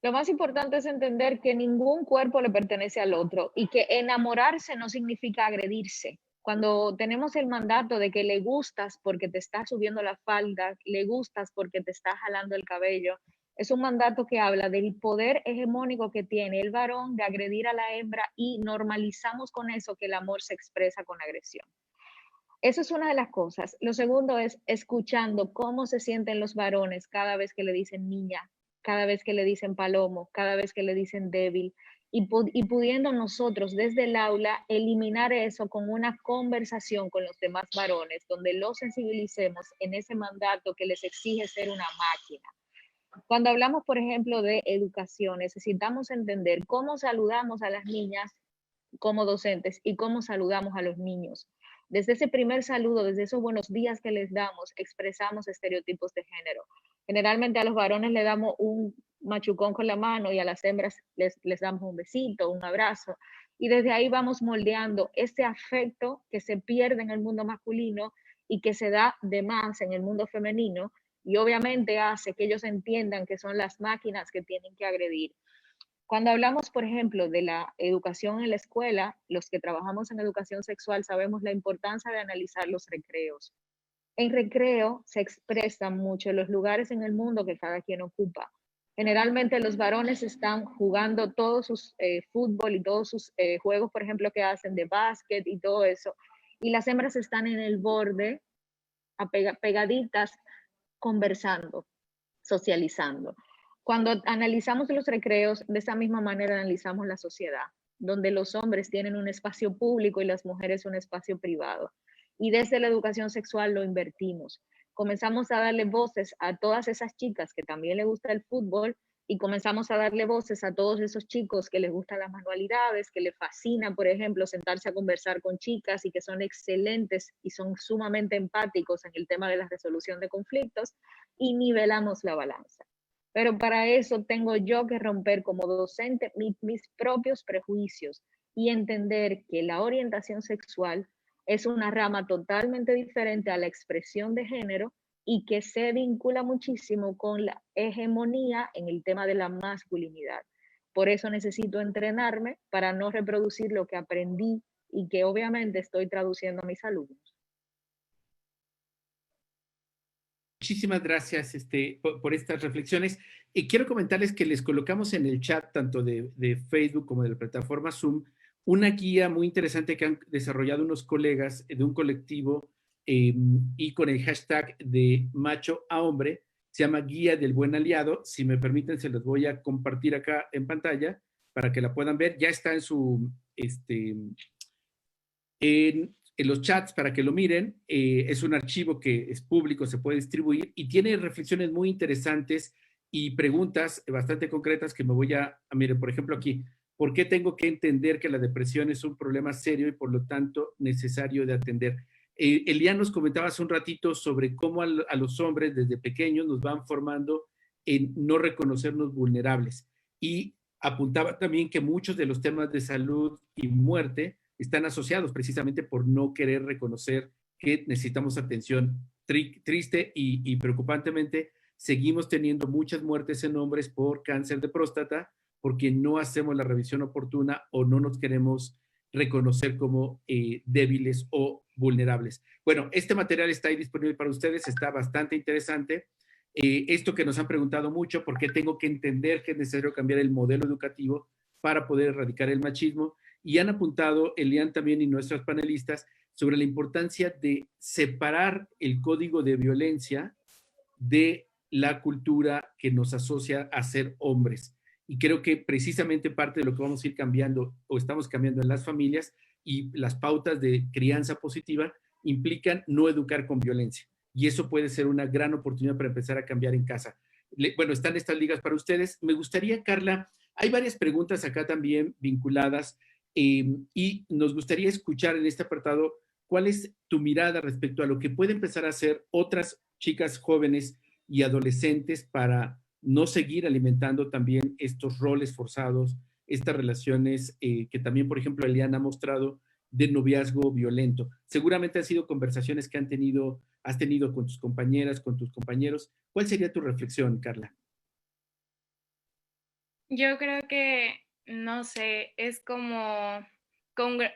Lo más importante es entender que ningún cuerpo le pertenece al otro y que enamorarse no significa agredirse. Cuando tenemos el mandato de que le gustas porque te está subiendo la falda, le gustas porque te está jalando el cabello, es un mandato que habla del poder hegemónico que tiene el varón de agredir a la hembra y normalizamos con eso que el amor se expresa con agresión. Eso es una de las cosas. Lo segundo es escuchando cómo se sienten los varones cada vez que le dicen niña, cada vez que le dicen palomo, cada vez que le dicen débil, y pudiendo nosotros desde el aula eliminar eso con una conversación con los demás varones, donde los sensibilicemos en ese mandato que les exige ser una máquina. Cuando hablamos, por ejemplo, de educación, necesitamos entender cómo saludamos a las niñas como docentes y cómo saludamos a los niños. Desde ese primer saludo, desde esos buenos días que les damos, expresamos estereotipos de género. Generalmente a los varones le damos un machucón con la mano y a las hembras les damos un besito, un abrazo. Y desde ahí vamos moldeando ese afecto que se pierde en el mundo masculino y que se da de más en el mundo femenino, y obviamente hace que ellos entiendan que son las máquinas que tienen que agredir. Cuando hablamos, por ejemplo, de la educación en la escuela, los que trabajamos en educación sexual sabemos la importancia de analizar los recreos. En recreo se expresan mucho los lugares en el mundo que cada quien ocupa. Generalmente los varones están jugando todos sus fútbol y todos sus juegos, por ejemplo, que hacen de básquet y todo eso. Y las hembras están en el borde, pegaditas, conversando, socializando. Cuando analizamos los recreos, de esa misma manera analizamos la sociedad, donde los hombres tienen un espacio público y las mujeres un espacio privado. Y desde la educación sexual lo invertimos. Comenzamos a darle voces a todas esas chicas que también les gusta el fútbol, y comenzamos a darle voces a todos esos chicos que les gustan las manualidades, que les fascina, por ejemplo, sentarse a conversar con chicas y que son excelentes y son sumamente empáticos en el tema de la resolución de conflictos, y nivelamos la balanza. Pero para eso tengo yo que romper como docente mis propios prejuicios y entender que la orientación sexual es una rama totalmente diferente a la expresión de género y que se vincula muchísimo con la hegemonía en el tema de la masculinidad. Por eso necesito entrenarme para no reproducir lo que aprendí y que obviamente estoy traduciendo a mis alumnos. Muchísimas gracias por estas reflexiones. Y quiero comentarles que les colocamos en el chat, tanto de Facebook como de la plataforma Zoom, una guía muy interesante que han desarrollado unos colegas de un colectivo y con el hashtag de macho a hombre. Se llama Guía del Buen Aliado. Si me permiten, se los voy a compartir acá en pantalla para que la puedan ver. Ya está en los chats para que lo miren. Es un archivo que es público, se puede distribuir y tiene reflexiones muy interesantes y preguntas bastante concretas que me voy miren, por ejemplo aquí, ¿por qué tengo que entender que la depresión es un problema serio y por lo tanto necesario de atender? Elian nos comentaba hace un ratito sobre cómo a los hombres desde pequeños nos van formando en no reconocernos vulnerables, y apuntaba también que muchos de los temas de salud y muerte están asociados precisamente por no querer reconocer que necesitamos atención. Triste y preocupantemente, seguimos teniendo muchas muertes en hombres por cáncer de próstata porque no hacemos la revisión oportuna o no nos queremos reconocer como débiles o vulnerables. Bueno, este material está ahí disponible para ustedes, está bastante interesante. Esto que nos han preguntado mucho, ¿por qué tengo que entender que es necesario cambiar el modelo educativo para poder erradicar el machismo? Y han apuntado, Elian también y nuestros panelistas, sobre la importancia de separar el código de violencia de la cultura que nos asocia a ser hombres. Y creo que precisamente parte de lo que vamos a ir cambiando o estamos cambiando en las familias y las pautas de crianza positiva implican no educar con violencia. Y eso puede ser una gran oportunidad para empezar a cambiar en casa. Bueno, están estas ligas para ustedes. Me gustaría, Carla, hay varias preguntas acá también vinculadas y nos gustaría escuchar en este apartado cuál es tu mirada respecto a lo que pueden empezar a hacer otras chicas jóvenes y adolescentes para no seguir alimentando también estos roles forzados, estas relaciones que también, por ejemplo, Eliana ha mostrado de noviazgo violento. Seguramente han sido conversaciones que has tenido con tus compañeras, con tus compañeros. ¿Cuál sería tu reflexión, Carla? Yo creo que, no sé, es como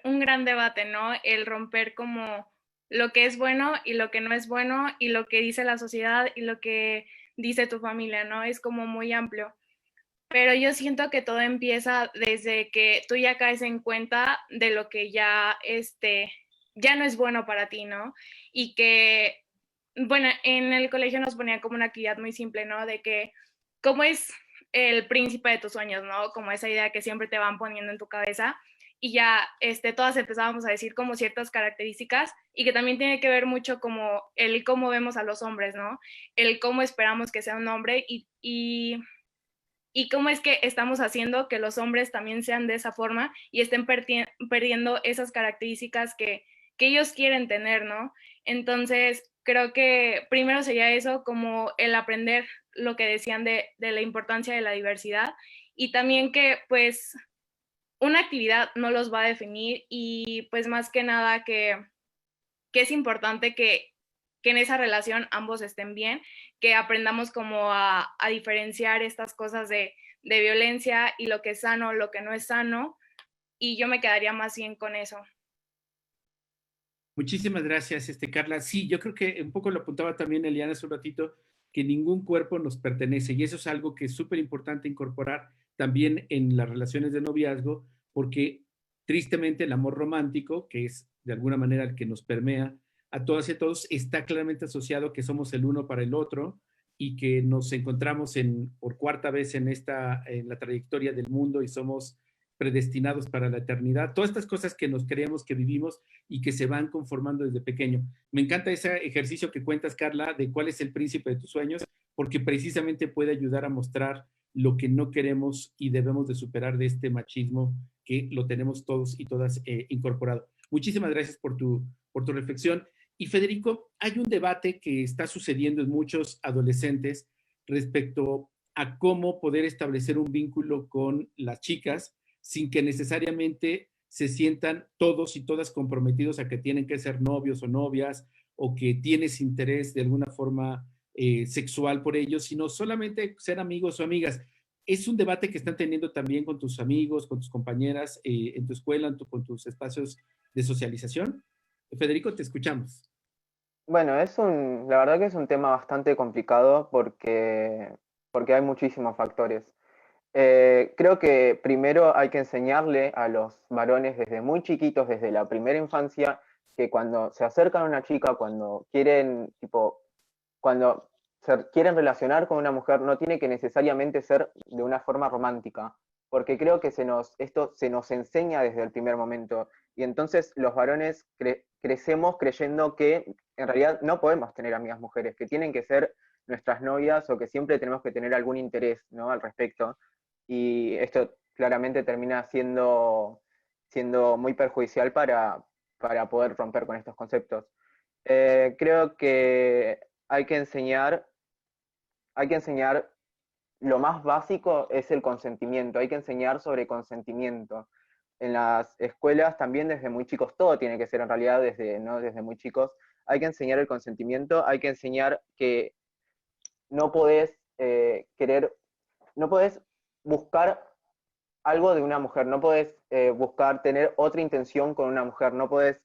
un gran debate, ¿no? El romper como lo que es bueno y lo que no es bueno y lo que dice la sociedad y lo que dice tu familia, ¿no? Es como muy amplio. Pero yo siento que todo empieza desde que tú ya caes en cuenta de lo que ya no es bueno para ti, ¿no? Y que, bueno, en el colegio nos ponían como una actividad muy simple, ¿no? De que, ¿cómo es el príncipe de tus sueños, ¿no? Como esa idea que siempre te van poniendo en tu cabeza. y ya todas empezábamos a decir como ciertas características y que también tiene que ver mucho como el cómo vemos a los hombres, ¿no? El cómo esperamos que sea un hombre y cómo es que estamos haciendo que los hombres también sean de esa forma y estén perdiendo esas características que ellos quieren tener, ¿no? Entonces, creo que primero sería eso, como el aprender lo que decían de la importancia de la diversidad y también que pues una actividad no los va a definir y pues más que nada que es importante que en esa relación ambos estén bien, que aprendamos como a diferenciar estas cosas de violencia y lo que es sano, lo que no es sano, y yo me quedaría más bien con eso. Muchísimas gracias, Carla. Sí, yo creo que un poco lo apuntaba también Eliana hace un ratito, que ningún cuerpo nos pertenece y eso es algo que es súper importante incorporar también en las relaciones de noviazgo, porque tristemente el amor romántico, que es de alguna manera el que nos permea a todas y a todos, está claramente asociado que somos el uno para el otro y que nos encontramos por cuarta vez en la trayectoria del mundo y somos predestinados para la eternidad. Todas estas cosas que nos creemos que vivimos y que se van conformando desde pequeño. Me encanta ese ejercicio que cuentas, Carla, de cuál es el príncipe de tus sueños, porque precisamente puede ayudar a mostrar lo que no queremos y debemos de superar de este machismo que lo tenemos todos y todas incorporado. Muchísimas gracias por tu reflexión. Y Federico, hay un debate que está sucediendo en muchos adolescentes respecto a cómo poder establecer un vínculo con las chicas sin que necesariamente se sientan todos y todas comprometidos a que tienen que ser novios o novias o que tienes interés de alguna forma sexual por ellos, sino solamente ser amigos o amigas. Es un debate que están teniendo también con tus amigos, con tus compañeras en tu escuela, con tus espacios de socialización. Federico, te escuchamos. Bueno, la verdad que es un tema bastante complicado porque hay muchísimos factores. Creo que primero hay que enseñarle a los varones desde muy chiquitos, desde la primera infancia, que cuando se acercan a una chica, cuando quieren se quieren relacionar con una mujer, no tiene que necesariamente ser de una forma romántica, porque creo que esto se nos enseña desde el primer momento, y entonces los varones crecemos creyendo que en realidad no podemos tener amigas mujeres, que tienen que ser nuestras novias o que siempre tenemos que tener algún interés, ¿no?, al respecto. Y esto claramente termina siendo muy perjudicial para poder romper con estos conceptos. Creo que hay que enseñar lo más básico es el consentimiento, hay que enseñar sobre consentimiento. En las escuelas también desde muy chicos, todo tiene que ser en realidad desde muy chicos, hay que enseñar el consentimiento, hay que enseñar que no podés no podés buscar algo de una mujer, no podés buscar tener otra intención con una mujer, no podés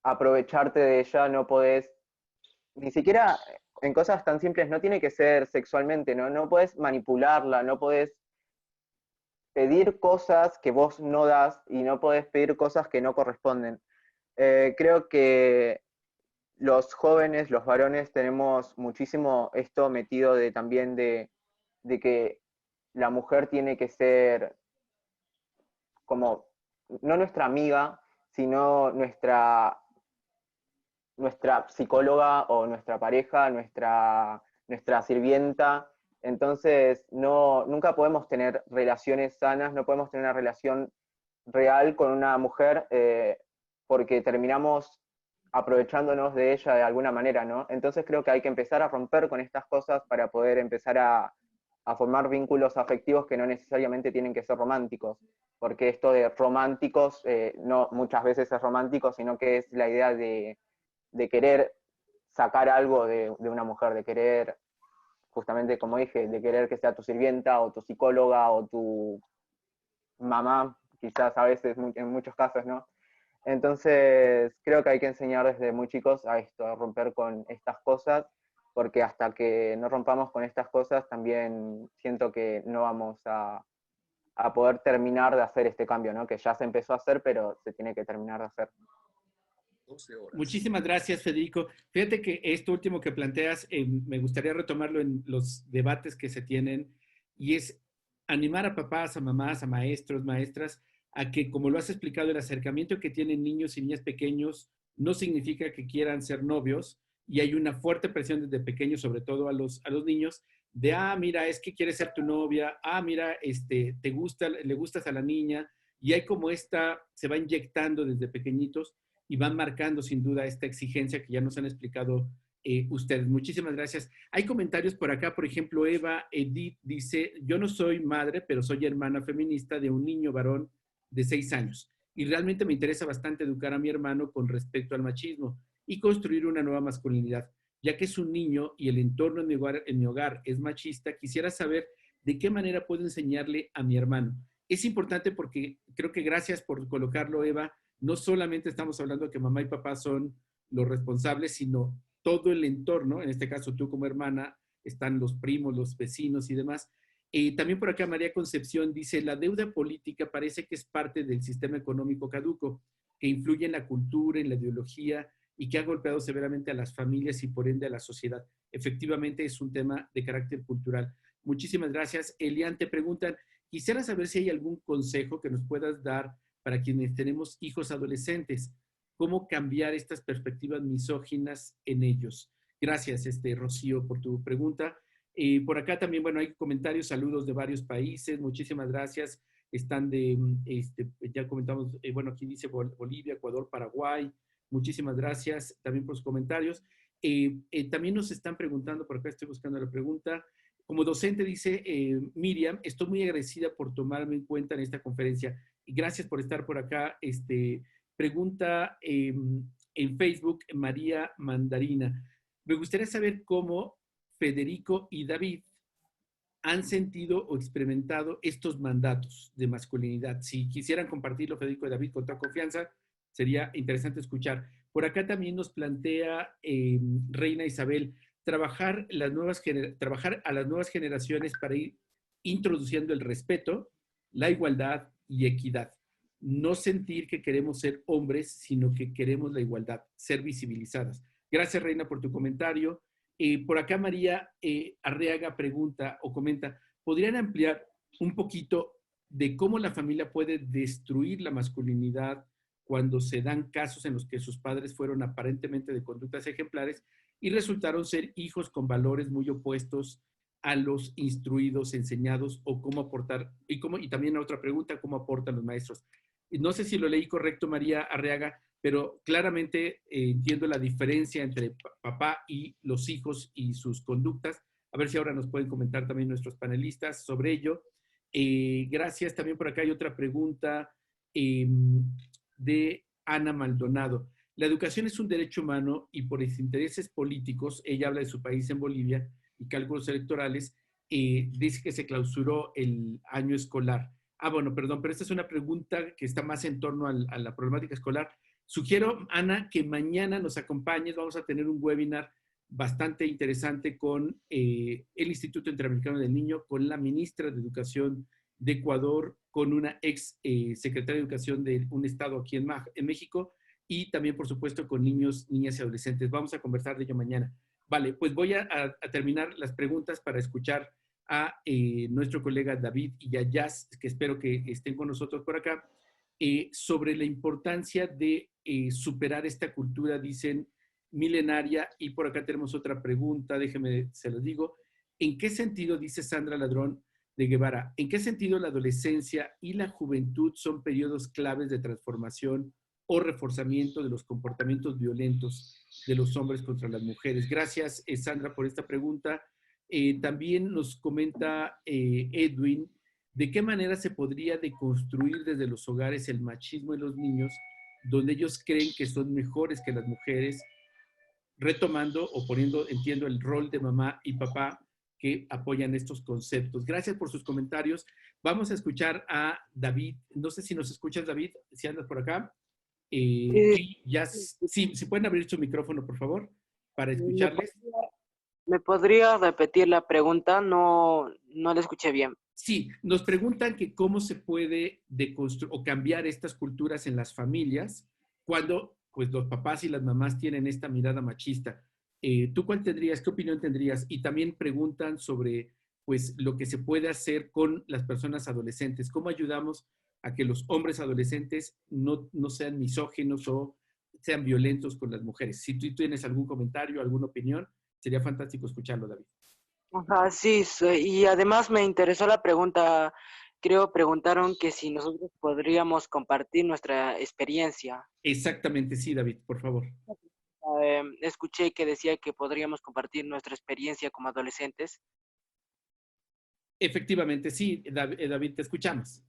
aprovecharte de ella, no podés, ni siquiera en cosas tan simples, no tiene que ser sexualmente, no podés manipularla, no podés pedir cosas que vos no das y no podés pedir cosas que no corresponden. Creo que los jóvenes, los varones, tenemos muchísimo esto metido también de que la mujer tiene que ser como, no nuestra amiga, sino nuestra psicóloga o nuestra pareja, nuestra sirvienta. Entonces, nunca podemos tener relaciones sanas, no podemos tener una relación real con una mujer porque terminamos aprovechándonos de ella de alguna manera, ¿no? Entonces creo que hay que empezar a romper con estas cosas para poder empezar a formar vínculos afectivos que no necesariamente tienen que ser románticos, porque esto de románticos no muchas veces es romántico, sino que es la idea de querer sacar algo de una mujer, de querer, justamente como dije, de querer que sea tu sirvienta o tu psicóloga o tu mamá, quizás a veces, en muchos casos, ¿no? Entonces, creo que hay que enseñar desde muy chicos a esto, a romper con estas cosas, porque hasta que no rompamos con estas cosas, también siento que no vamos a poder terminar de hacer este cambio, ¿no? Que ya se empezó a hacer, pero se tiene que terminar de hacer. Muchísimas gracias, Federico. Fíjate que esto último que planteas, me gustaría retomarlo en los debates que se tienen, y es animar a papás, a mamás, a maestros, maestras, a que, como lo has explicado, el acercamiento que tienen niños y niñas pequeños no significa que quieran ser novios, y hay una fuerte presión desde pequeños, sobre todo a los niños, de, mira, es que quieres ser tu novia, mira, le gustas a la niña, y hay como se va inyectando desde pequeñitos y van marcando sin duda esta exigencia que ya nos han explicado ustedes. Muchísimas gracias. Hay comentarios por acá, por ejemplo, Eva Edith dice, yo no soy madre, pero soy hermana feminista de un niño varón de 6 años, y realmente me interesa bastante educar a mi hermano con respecto al machismo y construir una nueva masculinidad. Ya que es un niño y el entorno en mi hogar es machista, quisiera saber de qué manera puedo enseñarle a mi hermano. Es importante porque creo que, gracias por colocarlo, Eva, no solamente estamos hablando de que mamá y papá son los responsables, sino todo el entorno, en este caso tú como hermana, están los primos, los vecinos y demás. También por acá María Concepción dice, la deuda política parece que es parte del sistema económico caduco, que influye en la cultura, en la ideología, y que ha golpeado severamente a las familias y por ende a la sociedad. Efectivamente es un tema de carácter cultural. Muchísimas gracias. Elian, te preguntan, quisiera saber si hay algún consejo que nos puedas dar para quienes tenemos hijos adolescentes, cómo cambiar estas perspectivas misóginas en ellos. Gracias, Rocío, por tu pregunta. Por acá también, bueno, hay comentarios, saludos de varios países, muchísimas gracias. Están ya comentamos, bueno, aquí dice Bolivia, Ecuador, Paraguay. Muchísimas gracias también por sus comentarios. También nos están preguntando, por acá estoy buscando la pregunta. Como docente, dice Miriam, estoy muy agradecida por tomarme en cuenta en esta conferencia. Y gracias por estar por acá. Pregunta en Facebook, María Mandarina. Me gustaría saber cómo Federico y David han sentido o experimentado estos mandatos de masculinidad. Si quisieran compartirlo, Federico y David, con toda confianza, sería interesante escuchar. Por acá también nos plantea Reina Isabel, trabajar a las nuevas generaciones para ir introduciendo el respeto, la igualdad y equidad. No sentir que queremos ser hombres, sino que queremos la igualdad, ser visibilizadas. Gracias, Reina, por tu comentario. Por acá María Arriaga pregunta o comenta, ¿podrían ampliar un poquito de cómo la familia puede destruir la masculinidad cuando se dan casos en los que sus padres fueron aparentemente de conductas ejemplares y resultaron ser hijos con valores muy opuestos a los instruidos, enseñados, o cómo aportar, y también otra pregunta, ¿cómo aportan los maestros? No sé si lo leí correcto, María Arriaga, pero claramente entiendo la diferencia entre papá y los hijos y sus conductas. A ver si ahora nos pueden comentar también nuestros panelistas sobre ello. Gracias. También por acá hay otra pregunta de Ana Maldonado. La educación es un derecho humano y por intereses políticos, ella habla de su país en Bolivia y cálculos electorales, dice que se clausuró el año escolar. Bueno, perdón, pero esta es una pregunta que está más en torno a la problemática escolar. Sugiero, Ana, que mañana nos acompañes. Vamos a tener un webinar bastante interesante con el Instituto Interamericano del Niño, con la ministra de Educación de Ecuador, con una ex secretaria de Educación de un estado aquí en México, y también, por supuesto, con niños, niñas y adolescentes. Vamos a conversar de ello mañana. Vale, pues voy a terminar las preguntas para escuchar a nuestro colega David y a Jazz, que espero que estén con nosotros por acá, sobre la importancia de superar esta cultura, dicen, milenaria. Y por acá tenemos otra pregunta, déjenme, se los digo. ¿En qué sentido, dice Sandra Ladrón de Guevara, en qué sentido la adolescencia y la juventud son periodos claves de transformación o reforzamiento de los comportamientos violentos de los hombres contra las mujeres? Gracias, Sandra, por esta pregunta. También nos comenta Edwin, ¿de qué manera se podría deconstruir desde los hogares el machismo en los niños, donde ellos creen que son mejores que las mujeres, retomando o poniendo, entiendo, el rol de mamá y papá que apoyan estos conceptos? Gracias por sus comentarios. Vamos a escuchar a David. No sé si nos escuchas, David, si andas por acá. Y ya, sí, si pueden abrir su micrófono, por favor, para escucharles. ¿Me podría repetir la pregunta? No la escuché bien. Sí, nos preguntan que cómo se puede deconstruir o cambiar estas culturas en las familias cuando pues, los papás y las mamás tienen esta mirada machista. ¿Tú cuál tendrías? ¿Qué opinión tendrías? Y también preguntan sobre pues, lo que se puede hacer con las personas adolescentes. ¿Cómo ayudamos a que los hombres adolescentes no sean misóginos o sean violentos con las mujeres. Si tú tienes algún comentario, alguna opinión, sería fantástico escucharlo, David. Ajá, sí, y además me interesó la pregunta, creo preguntaron que si nosotros podríamos compartir nuestra experiencia. Exactamente, sí, David, por favor. Escuché que decía que podríamos compartir nuestra experiencia como adolescentes. Efectivamente, sí, David, te escuchamos.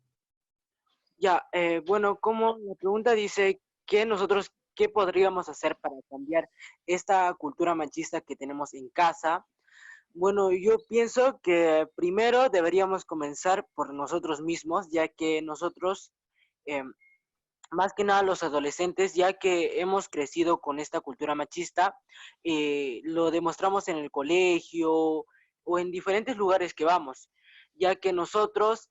Ya, bueno, como la pregunta dice que nosotros, ¿qué podríamos hacer para cambiar esta cultura machista que tenemos en casa? Bueno, yo pienso que primero deberíamos comenzar por nosotros mismos, ya que nosotros, más que nada los adolescentes, ya que hemos crecido con esta cultura machista, lo demostramos en el colegio o en diferentes lugares que vamos, ya que nosotros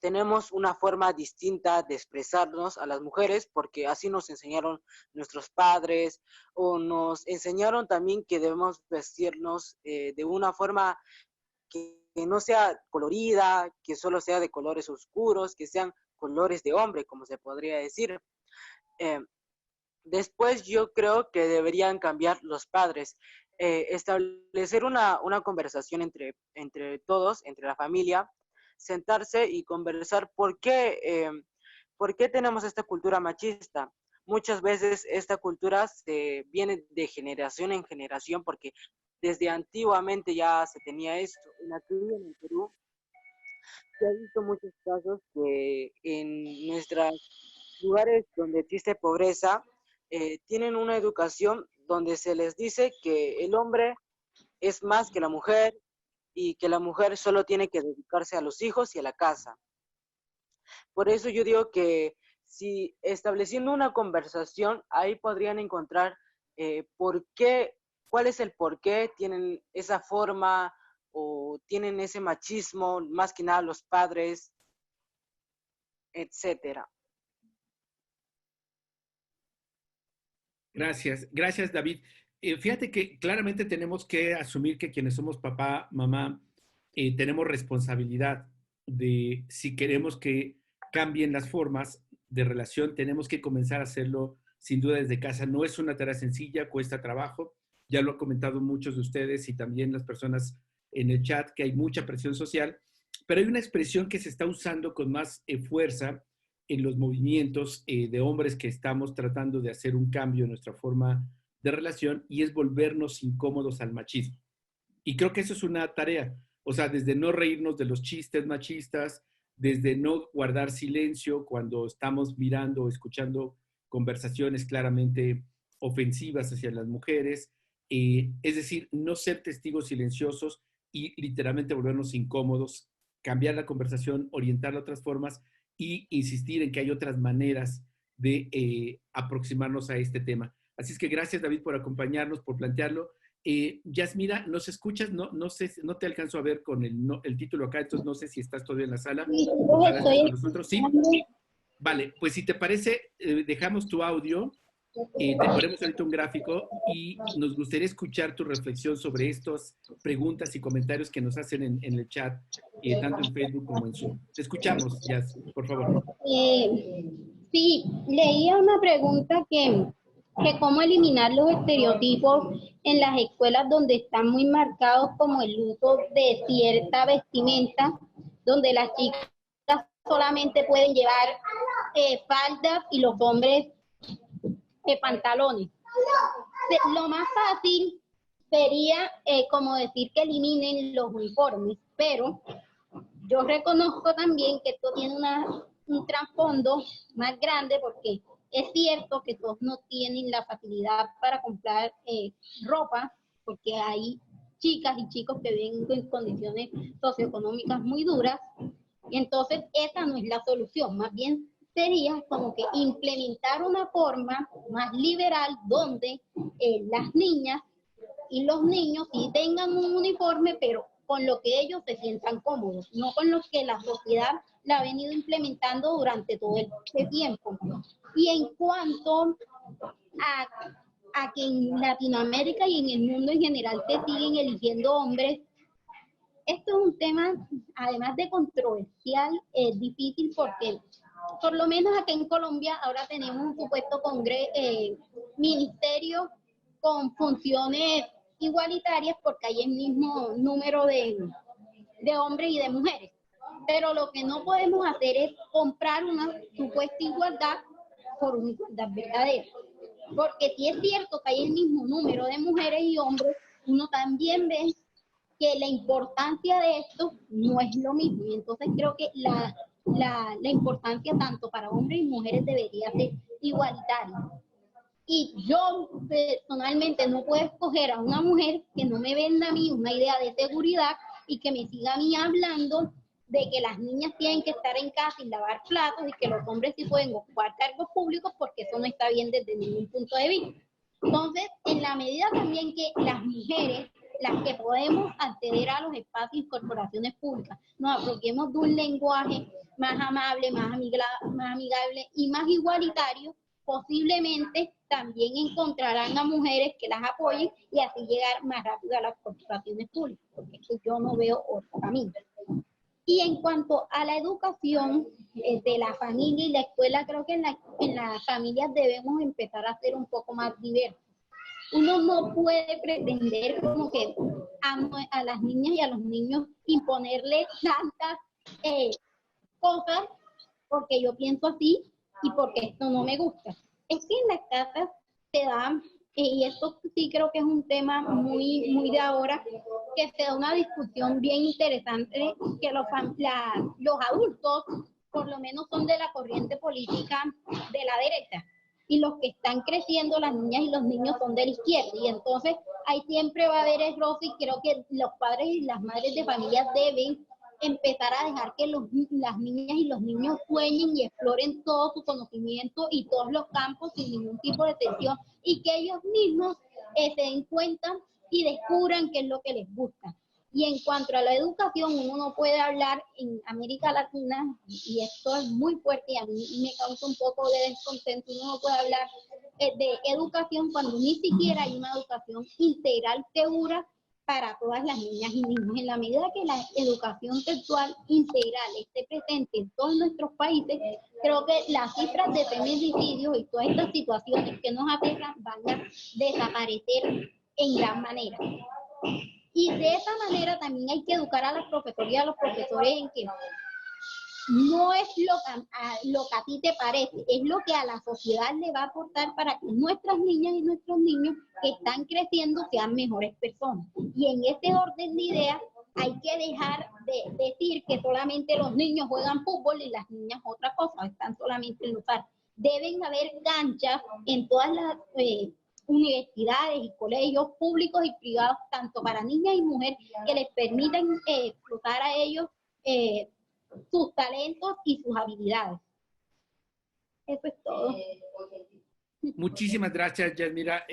tenemos una forma distinta de expresarnos a las mujeres, porque así nos enseñaron nuestros padres, o nos enseñaron también que debemos vestirnos de una forma que no sea colorida, que solo sea de colores oscuros, que sean colores de hombre, como se podría decir. Después yo creo que deberían cambiar los padres, establecer una conversación entre todos, entre la familia, sentarse y conversar por qué tenemos esta cultura machista. Muchas veces esta cultura se viene de generación en generación porque desde antiguamente ya se tenía esto. Aquí en el Perú se ha visto muchos casos que en nuestros lugares donde existe pobreza tienen una educación donde se les dice que el hombre es más que la mujer y que la mujer solo tiene que dedicarse a los hijos y a la casa. Por eso yo digo que si estableciendo una conversación, ahí podrían encontrar cuál es el por qué tienen esa forma o tienen ese machismo, más que nada los padres, etcétera. Gracias, David. Fíjate que claramente tenemos que asumir que quienes somos papá, mamá, tenemos responsabilidad de si queremos que cambien las formas de relación, tenemos que comenzar a hacerlo sin duda desde casa. No es una tarea sencilla, cuesta trabajo. Ya lo han comentado muchos de ustedes y también las personas en el chat, que hay mucha presión social, pero hay una expresión que se está usando con más fuerza en los movimientos de hombres que estamos tratando de hacer un cambio en nuestra forma de relación, y es volvernos incómodos al machismo. Y creo que eso es una tarea, o sea, desde no reírnos de los chistes machistas, desde no guardar silencio cuando estamos mirando o escuchando conversaciones claramente ofensivas hacia las mujeres, es decir, no ser testigos silenciosos y literalmente volvernos incómodos, cambiar la conversación, orientarla a otras formas y insistir en que hay otras maneras de aproximarnos a este tema. Así es que gracias, David, por acompañarnos, por plantearlo. Yasmira, ¿nos escuchas? No sé, no te alcanzo a ver con el título acá, entonces no sé si estás todavía en la sala. Ojalá estés con nosotros. Sí. Vale, pues si te parece, dejamos tu audio, te ponemos ahorita un gráfico y nos gustaría escuchar tu reflexión sobre estas preguntas y comentarios que nos hacen en el chat, tanto en Facebook como en Zoom. Te escuchamos, Yas, por favor. Sí, leía una pregunta que cómo eliminar los estereotipos en las escuelas donde están muy marcados como el uso de cierta vestimenta, donde las chicas solamente pueden llevar faldas y los hombres pantalones. Lo más fácil sería como decir que eliminen los uniformes, pero yo reconozco también que esto tiene un trasfondo más grande, porque es cierto que todos no tienen la facilidad para comprar ropa, porque hay chicas y chicos que viven en condiciones socioeconómicas muy duras, y entonces esa no es la solución, más bien sería como que implementar una forma más liberal donde las niñas y los niños sí tengan un uniforme, pero con lo que ellos se sientan cómodos, no con lo que la sociedad la ha venido implementando durante todo este tiempo. Y en cuanto a que en Latinoamérica y en el mundo en general se siguen eligiendo hombres esto es un tema, además de controversial, es difícil porque, por lo menos acá en Colombia, ahora tenemos un supuesto ministerio con funciones igualitarias porque hay el mismo número de hombres y de mujeres. Pero lo que no podemos hacer es comprar una supuesta igualdad por una igualdad verdadera. Porque si es cierto que hay el mismo número de mujeres y hombres, uno también ve que la importancia de esto no es lo mismo. Y entonces creo que la importancia tanto para hombres y mujeres debería ser igualitaria. Y yo personalmente no puedo escoger a una mujer que no me venda a mí una idea de seguridad y que me siga a mí hablando de que las niñas tienen que estar en casa y lavar platos y que los hombres sí pueden ocupar cargos públicos, porque eso no está bien desde ningún punto de vista. Entonces, en la medida también que las mujeres, las que podemos acceder a los espacios y corporaciones públicas, nos apropiemos de un lenguaje más amable, más amigable y más igualitario, posiblemente también encontrarán a mujeres que las apoyen y así llegar más rápido a las corporaciones públicas, porque yo no veo otro camino. Y en cuanto a la educación de la familia y la escuela, creo que en las familias debemos empezar a ser un poco más diversos. Uno no puede pretender como que a las niñas y a los niños imponerle tantas cosas porque yo pienso así y porque esto no me gusta. Es que en las casas se da, y esto sí creo que es un tema muy de ahora, que se da una discusión bien interesante, que los adultos por lo menos son de la corriente política de la derecha, y los que están creciendo, las niñas y los niños, son de la izquierda, y entonces ahí siempre va a haber el roce, y creo que los padres y las madres de familia deben empezar a dejar que las niñas y los niños sueñen y exploren todo su conocimiento y todos los campos sin ningún tipo de tensión, y que ellos mismos se den cuenta y descubran qué es lo que les gusta. Y en cuanto a la educación, uno no puede hablar en América Latina, y esto es muy fuerte y a mí me causa un poco de descontento, uno no puede hablar de educación cuando ni siquiera hay una educación integral segura para todas las niñas y niños. En la medida que la educación sexual integral esté presente en todos nuestros países, creo que las cifras de feminicidios y todas estas situaciones que nos afectan van a desaparecer en gran manera. Y de esa manera también hay que educar a las profesoras y a los profesores en que no es lo que a ti te parece, es lo que a la sociedad le va a aportar para que nuestras niñas y nuestros niños que están creciendo sean mejores personas. Y en ese orden de ideas hay que dejar de decir que solamente los niños juegan fútbol y las niñas otra cosa, están solamente en lugar. Deben haber canchas en todas las universidades y colegios públicos y privados, tanto para niñas y mujeres, que les permitan explotar a ellos sus talentos y sus habilidades. Eso es todo. Muchísimas gracias, Yasmira.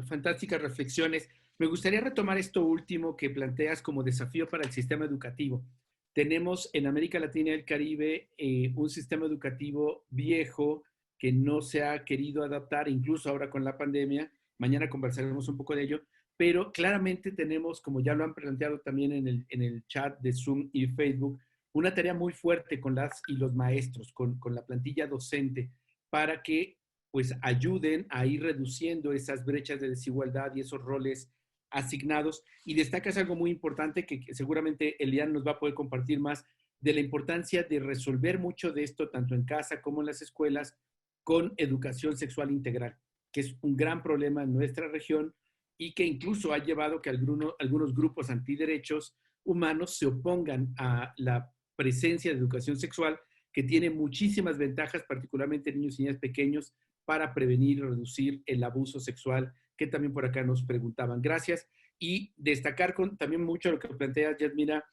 Fantásticas reflexiones. Me gustaría retomar esto último que planteas como desafío para el sistema educativo. Tenemos en América Latina y el Caribe un sistema educativo viejo que no se ha querido adaptar, incluso ahora con la pandemia. Mañana conversaremos un poco de ello, pero claramente tenemos, como ya lo han planteado también en el chat de Zoom y Facebook, una tarea muy fuerte con las y los maestros, con la plantilla docente, para que pues ayuden a ir reduciendo esas brechas de desigualdad y esos roles asignados. Y destacas algo muy importante que seguramente Elian nos va a poder compartir más, de la importancia de resolver mucho de esto, tanto en casa como en las escuelas, con educación sexual integral, que es un gran problema en nuestra región y que incluso ha llevado que algunos grupos antiderechos humanos se opongan a la presencia de educación sexual, que tiene muchísimas ventajas, particularmente en niños y niñas pequeños, para prevenir y reducir el abuso sexual, que también por acá nos preguntaban. Gracias. Y destacar también mucho lo que planteas, Yasmina,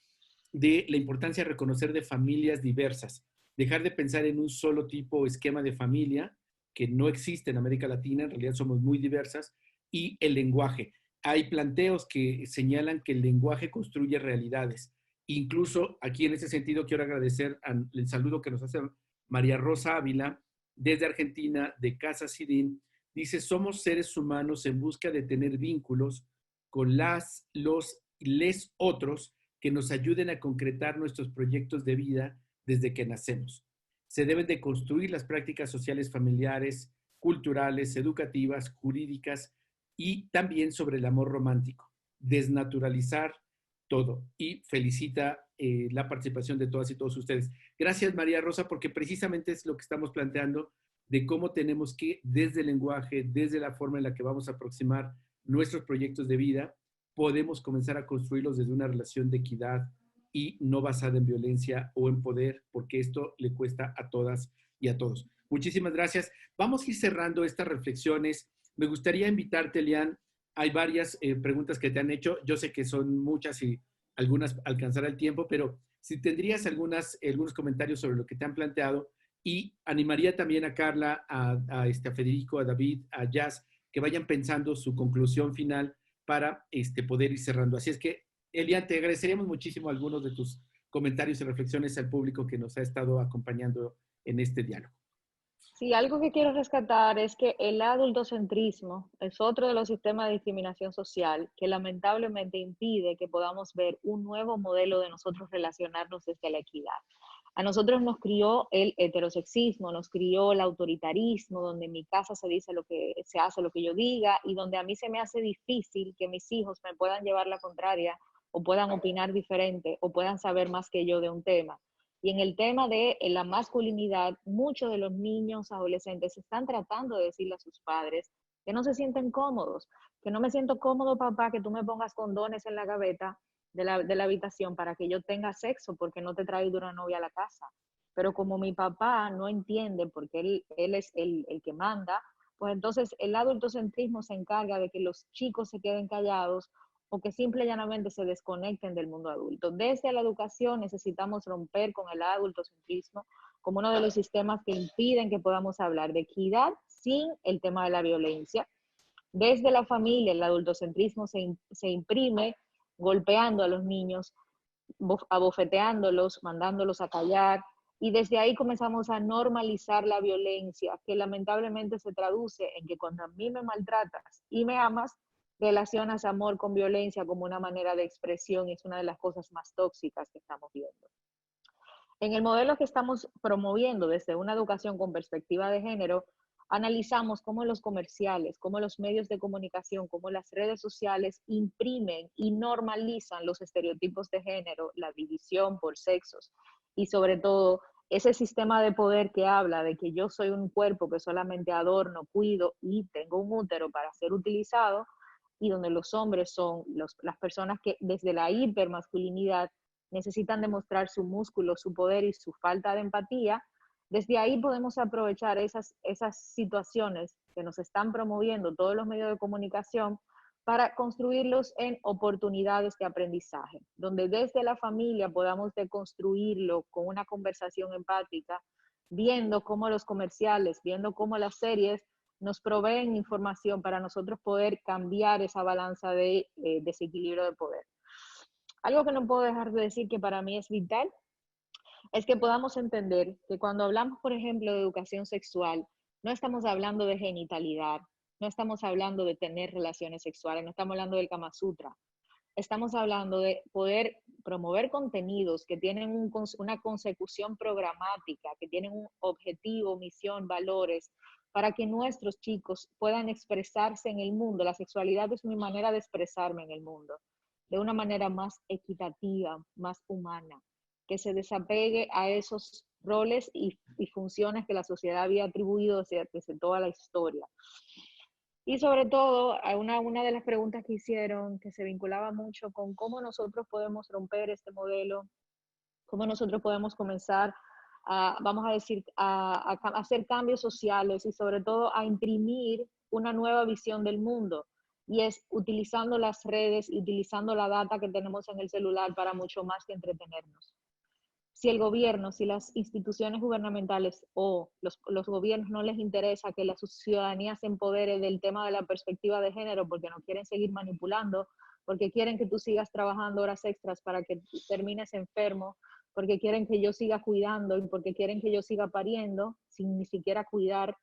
de la importancia de reconocer de familias diversas, dejar de pensar en un solo tipo o esquema de familia, que no existe en América Latina, en realidad somos muy diversas, y el lenguaje. Hay planteos que señalan que el lenguaje construye realidades. Incluso aquí en ese sentido quiero agradecer el saludo que nos hace María Rosa Ávila desde Argentina, de Casa Sidín. Dice: somos seres humanos en busca de tener vínculos con les otros que nos ayuden a concretar nuestros proyectos de vida desde que nacemos. Se deben de construir las prácticas sociales familiares, culturales, educativas, jurídicas y también sobre el amor romántico. Desnaturalizar todo. Y felicita la participación de todas y todos ustedes. Gracias, María Rosa, porque precisamente es lo que estamos planteando de cómo tenemos que, desde el lenguaje, desde la forma en la que vamos a aproximar nuestros proyectos de vida, podemos comenzar a construirlos desde una relación de equidad y no basada en violencia o en poder, porque esto le cuesta a todas y a todos. Muchísimas gracias. Vamos a ir cerrando estas reflexiones. Me gustaría invitarte, Elian. Hay varias preguntas que te han hecho. Yo sé que son muchas y algunas alcanzará el tiempo, pero si tendrías algunos comentarios sobre lo que te han planteado, y animaría también a Carla, a Federico, a David, a Jazz, que vayan pensando su conclusión final para poder ir cerrando. Así es que, Elian, te agradeceríamos muchísimo algunos de tus comentarios y reflexiones al público que nos ha estado acompañando en este diálogo. Sí, algo que quiero rescatar es que el adultocentrismo es otro de los sistemas de discriminación social que lamentablemente impide que podamos ver un nuevo modelo de nosotros relacionarnos desde la equidad. A nosotros nos crió el heterosexismo, nos crió el autoritarismo, donde en mi casa se dice lo que se hace, lo que yo diga, y donde a mí se me hace difícil que mis hijos me puedan llevar la contraria o puedan opinar diferente o puedan saber más que yo de un tema. Y en el tema de la masculinidad, muchos de los niños, adolescentes, están tratando de decirle a sus padres que no se sienten cómodos, que no me siento cómodo, papá, que tú me pongas condones en la gaveta de la habitación para que yo tenga sexo, porque no te traigo una novia a la casa. Pero como mi papá no entiende, porque él es el que manda, pues entonces el adultocentrismo se encarga de que los chicos se queden callados o que simple y llanamente se desconecten del mundo adulto. Desde la educación necesitamos romper con el adultocentrismo como uno de los sistemas que impiden que podamos hablar de equidad sin el tema de la violencia. Desde la familia el adultocentrismo se imprime golpeando a los niños, abofeteándolos, mandándolos a callar, y desde ahí comenzamos a normalizar la violencia, que lamentablemente se traduce en que cuando a mí me maltratas y me amas, relacionas amor con violencia como una manera de expresión, y es una de las cosas más tóxicas que estamos viendo. En el modelo que estamos promoviendo desde una educación con perspectiva de género, analizamos cómo los comerciales, cómo los medios de comunicación, cómo las redes sociales imprimen y normalizan los estereotipos de género, la división por sexos y sobre todo ese sistema de poder que habla de que yo soy un cuerpo que solamente adorno, cuido y tengo un útero para ser utilizado, y donde los hombres son las personas que desde la hipermasculinidad necesitan demostrar su músculo, su poder y su falta de empatía. Desde ahí podemos aprovechar esas situaciones que nos están promoviendo todos los medios de comunicación para construirlos en oportunidades de aprendizaje, donde desde la familia podamos deconstruirlo con una conversación empática, viendo cómo los comerciales, viendo cómo las series nos proveen información para nosotros poder cambiar esa balanza de desequilibrio de poder. Algo que no puedo dejar de decir que para mí es vital es que podamos entender que cuando hablamos, por ejemplo, de educación sexual, no estamos hablando de genitalidad, no estamos hablando de tener relaciones sexuales, no estamos hablando del Kama Sutra. Estamos hablando de poder promover contenidos que tienen una consecución programática, que tienen un objetivo, misión, valores, para que nuestros chicos puedan expresarse en el mundo. La sexualidad es mi manera de expresarme en el mundo, de una manera más equitativa, más humana, que se desapegue a esos roles y funciones que la sociedad había atribuido desde toda la historia. Y sobre todo, una de las preguntas que hicieron, que se vinculaba mucho con cómo nosotros podemos romper este modelo, cómo nosotros podemos comenzar a, vamos a decir, a hacer cambios sociales y sobre todo a imprimir una nueva visión del mundo. Y es utilizando las redes y utilizando la data que tenemos en el celular para mucho más que entretenernos. Si el gobierno, si las instituciones gubernamentales o los gobiernos no les interesa que la ciudadanía se empodere del tema de la perspectiva de género porque no quieren seguir manipulando, porque quieren que tú sigas trabajando horas extras para que termines enfermo, porque quieren que yo siga cuidando y porque quieren que yo siga pariendo, sin ni siquiera cuidar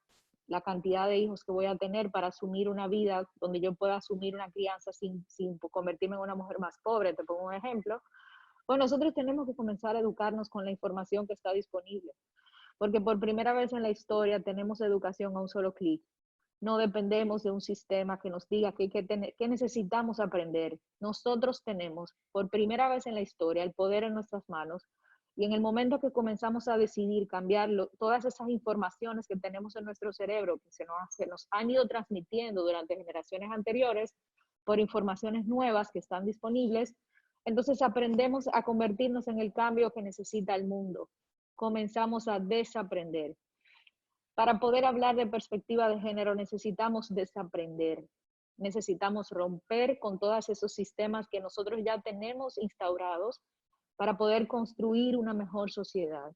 la cantidad de hijos que voy a tener para asumir una vida donde yo pueda asumir una crianza sin convertirme en una mujer más pobre, te pongo un ejemplo. Pues nosotros tenemos que comenzar a educarnos con la información que está disponible, porque por primera vez en la historia tenemos educación a un solo clic. No dependemos de un sistema que nos diga que necesitamos aprender. Nosotros tenemos por primera vez en la historia el poder en nuestras manos, y en el momento que comenzamos a decidir cambiarlo, todas esas informaciones que tenemos en nuestro cerebro, que nos han ido transmitiendo durante generaciones anteriores, por informaciones nuevas que están disponibles, entonces aprendemos a convertirnos en el cambio que necesita el mundo. Comenzamos a desaprender. Para poder hablar de perspectiva de género necesitamos desaprender, necesitamos romper con todos esos sistemas que nosotros ya tenemos instaurados para poder construir una mejor sociedad.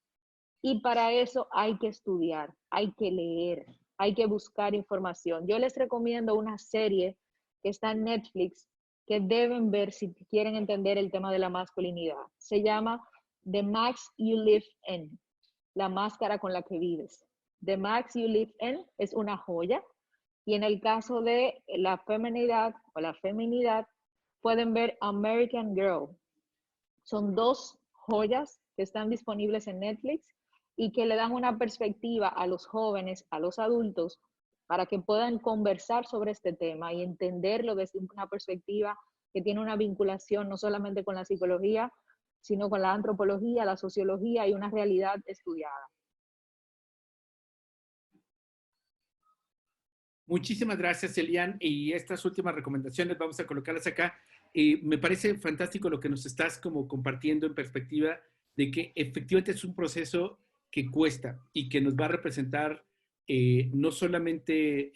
Y para eso hay que estudiar, hay que leer, hay que buscar información. Yo les recomiendo una serie que está en Netflix que deben ver si quieren entender el tema de la masculinidad. Se llama The Mask You Live In, la máscara con la que vives. The Mask You Live In es una joya, y en el caso de la feminidad o la feminidad pueden ver American Girl. Son dos joyas que están disponibles en Netflix y que le dan una perspectiva a los jóvenes, a los adultos, para que puedan conversar sobre este tema y entenderlo desde una perspectiva que tiene una vinculación no solamente con la psicología, sino con la antropología, la sociología y una realidad estudiada. Muchísimas gracias, Elian. Y estas últimas recomendaciones vamos a colocarlas acá. Me parece fantástico lo que nos estás como compartiendo en perspectiva de que efectivamente es un proceso que cuesta y que nos va a representar no solamente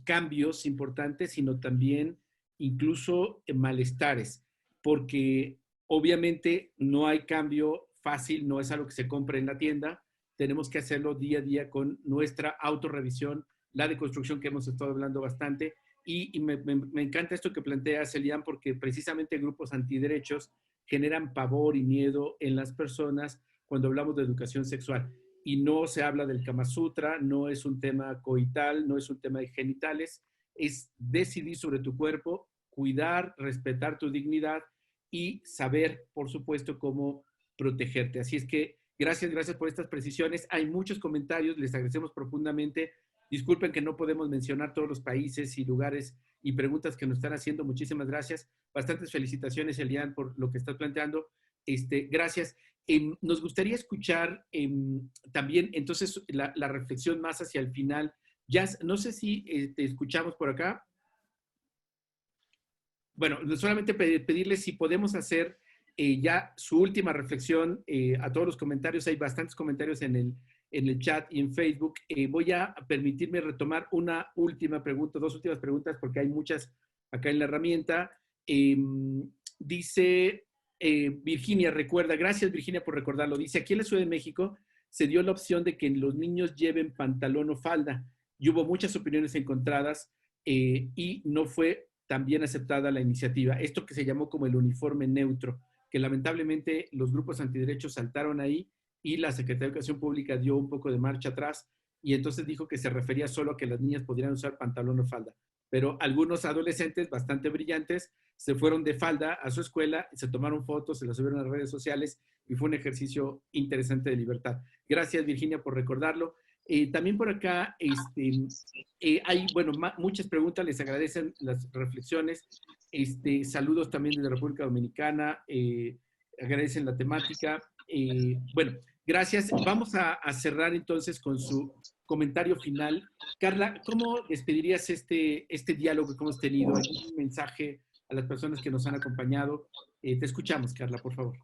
cambios importantes, sino también incluso malestares, porque obviamente no hay cambio fácil, no es algo que se compre en la tienda, tenemos que hacerlo día a día con nuestra autorrevisión, la deconstrucción que hemos estado hablando bastante, y me encanta esto que plantea Elian, porque precisamente grupos antiderechos generan pavor y miedo en las personas cuando hablamos de educación sexual. Y no se habla del Kama Sutra, no es un tema coital, no es un tema de genitales, es decidir sobre tu cuerpo, cuidar, respetar tu dignidad y saber, por supuesto, cómo protegerte. Así es que gracias por estas precisiones. Hay muchos comentarios, les agradecemos profundamente. Disculpen que no podemos mencionar todos los países y lugares y preguntas que nos están haciendo. Muchísimas gracias. Bastantes felicitaciones, Elian, por lo que estás planteando. Gracias. Nos gustaría escuchar también, entonces, la reflexión más hacia el final. Ya, no sé si te escuchamos por acá. Bueno, solamente pedirles si podemos hacer ya su última reflexión a todos los comentarios. Hay bastantes comentarios en el chat y en Facebook. Voy a permitirme retomar una última pregunta, dos últimas preguntas, porque hay muchas acá en la herramienta. Dice Virginia, recuerda, gracias Virginia por recordarlo, dice, aquí en la Ciudad de México se dio la opción de que los niños lleven pantalón o falda, y hubo muchas opiniones encontradas y no fue tan bien aceptada la iniciativa. Esto que se llamó como el uniforme neutro, que lamentablemente los grupos antiderechos saltaron ahí, y la Secretaría de Educación Pública dio un poco de marcha atrás, y entonces dijo que se refería solo a que las niñas podrían usar pantalón o falda. Pero algunos adolescentes bastante brillantes se fueron de falda a su escuela, se tomaron fotos, se las subieron a las redes sociales, y fue un ejercicio interesante de libertad. Gracias, Virginia, por recordarlo. También por acá hay, bueno, muchas preguntas, les agradecen las reflexiones. Saludos también desde República Dominicana, agradecen la temática. Bueno, gracias. Vamos a cerrar entonces con su comentario final. Carla, ¿cómo despedirías este diálogo que hemos tenido? ¿Algún mensaje a las personas que nos han acompañado? Te escuchamos, Carla, por favor.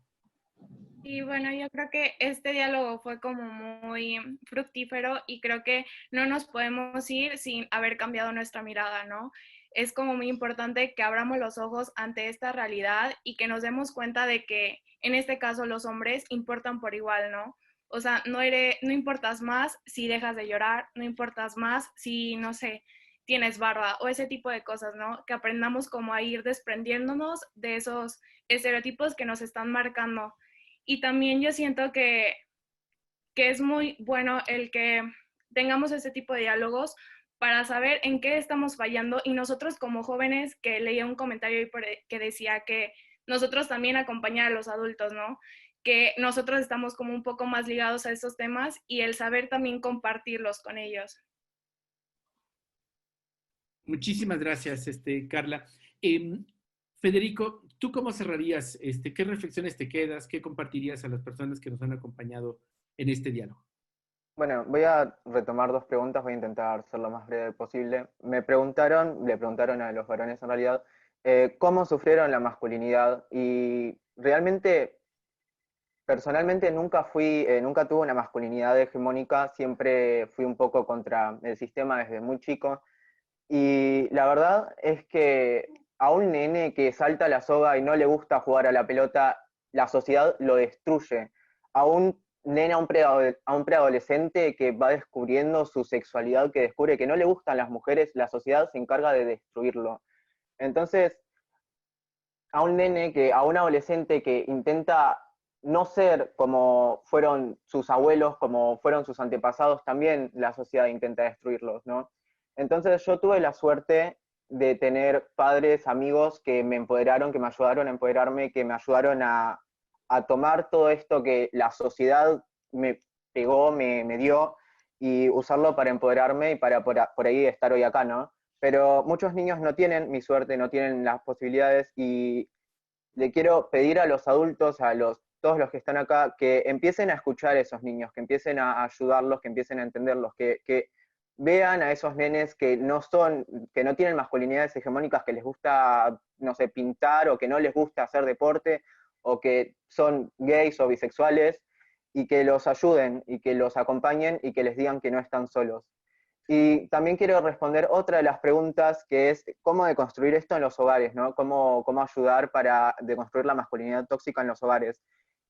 Y bueno, yo creo que este diálogo fue como muy fructífero, y creo que no nos podemos ir sin haber cambiado nuestra mirada, ¿no? Es como muy importante que abramos los ojos ante esta realidad y que nos demos cuenta de que en este caso los hombres importan por igual, ¿no? O sea, no importas más si dejas de llorar, no importas más si, no sé, tienes barba o ese tipo de cosas, ¿no? Que aprendamos como a ir desprendiéndonos de esos estereotipos que nos están marcando. Y también yo siento que es muy bueno el que tengamos este tipo de diálogos para saber en qué estamos fallando, y nosotros como jóvenes, que leía un comentario que decía que nosotros también acompañar a los adultos, ¿no? Que nosotros estamos como un poco más ligados a esos temas y el saber también compartirlos con ellos. Muchísimas gracias, Carla. Federico, ¿tú cómo cerrarías? ¿Qué reflexiones te quedas? ¿Qué compartirías a las personas que nos han acompañado en este diálogo? Bueno, voy a retomar dos preguntas, voy a intentar ser lo más breve posible. Le preguntaron a los varones en realidad, cómo sufrieron la masculinidad y realmente, personalmente nunca tuve una masculinidad hegemónica, siempre fui un poco contra el sistema desde muy chico y la verdad es que a un nene que salta la soga y no le gusta jugar a la pelota, la sociedad lo destruye. A un nene, a un preadolescente que va descubriendo su sexualidad, que descubre que no le gustan las mujeres, la sociedad se encarga de destruirlo. Entonces, a un adolescente que intenta no ser como fueron sus abuelos, como fueron sus antepasados, también la sociedad intenta destruirlos, ¿no? Entonces yo tuve la suerte de tener padres, amigos que me empoderaron, que me ayudaron a empoderarme, que me ayudaron a tomar todo esto que la sociedad me pegó, me dio, y usarlo para empoderarme y para por ahí estar hoy acá, ¿no? Pero muchos niños no tienen mi suerte, no tienen las posibilidades y le quiero pedir a los adultos, todos los que están acá, que empiecen a escuchar a esos niños, que empiecen a ayudarlos, que empiecen a entenderlos, que vean a esos nenes que no tienen masculinidades hegemónicas, que les gusta, no sé, pintar, o que no les gusta hacer deporte, o que son gays o bisexuales, y que los ayuden, y que los acompañen, y que les digan que no están solos. Y también quiero responder otra de las preguntas, que es cómo deconstruir esto en los hogares, ¿no? Cómo ayudar para deconstruir la masculinidad tóxica en los hogares.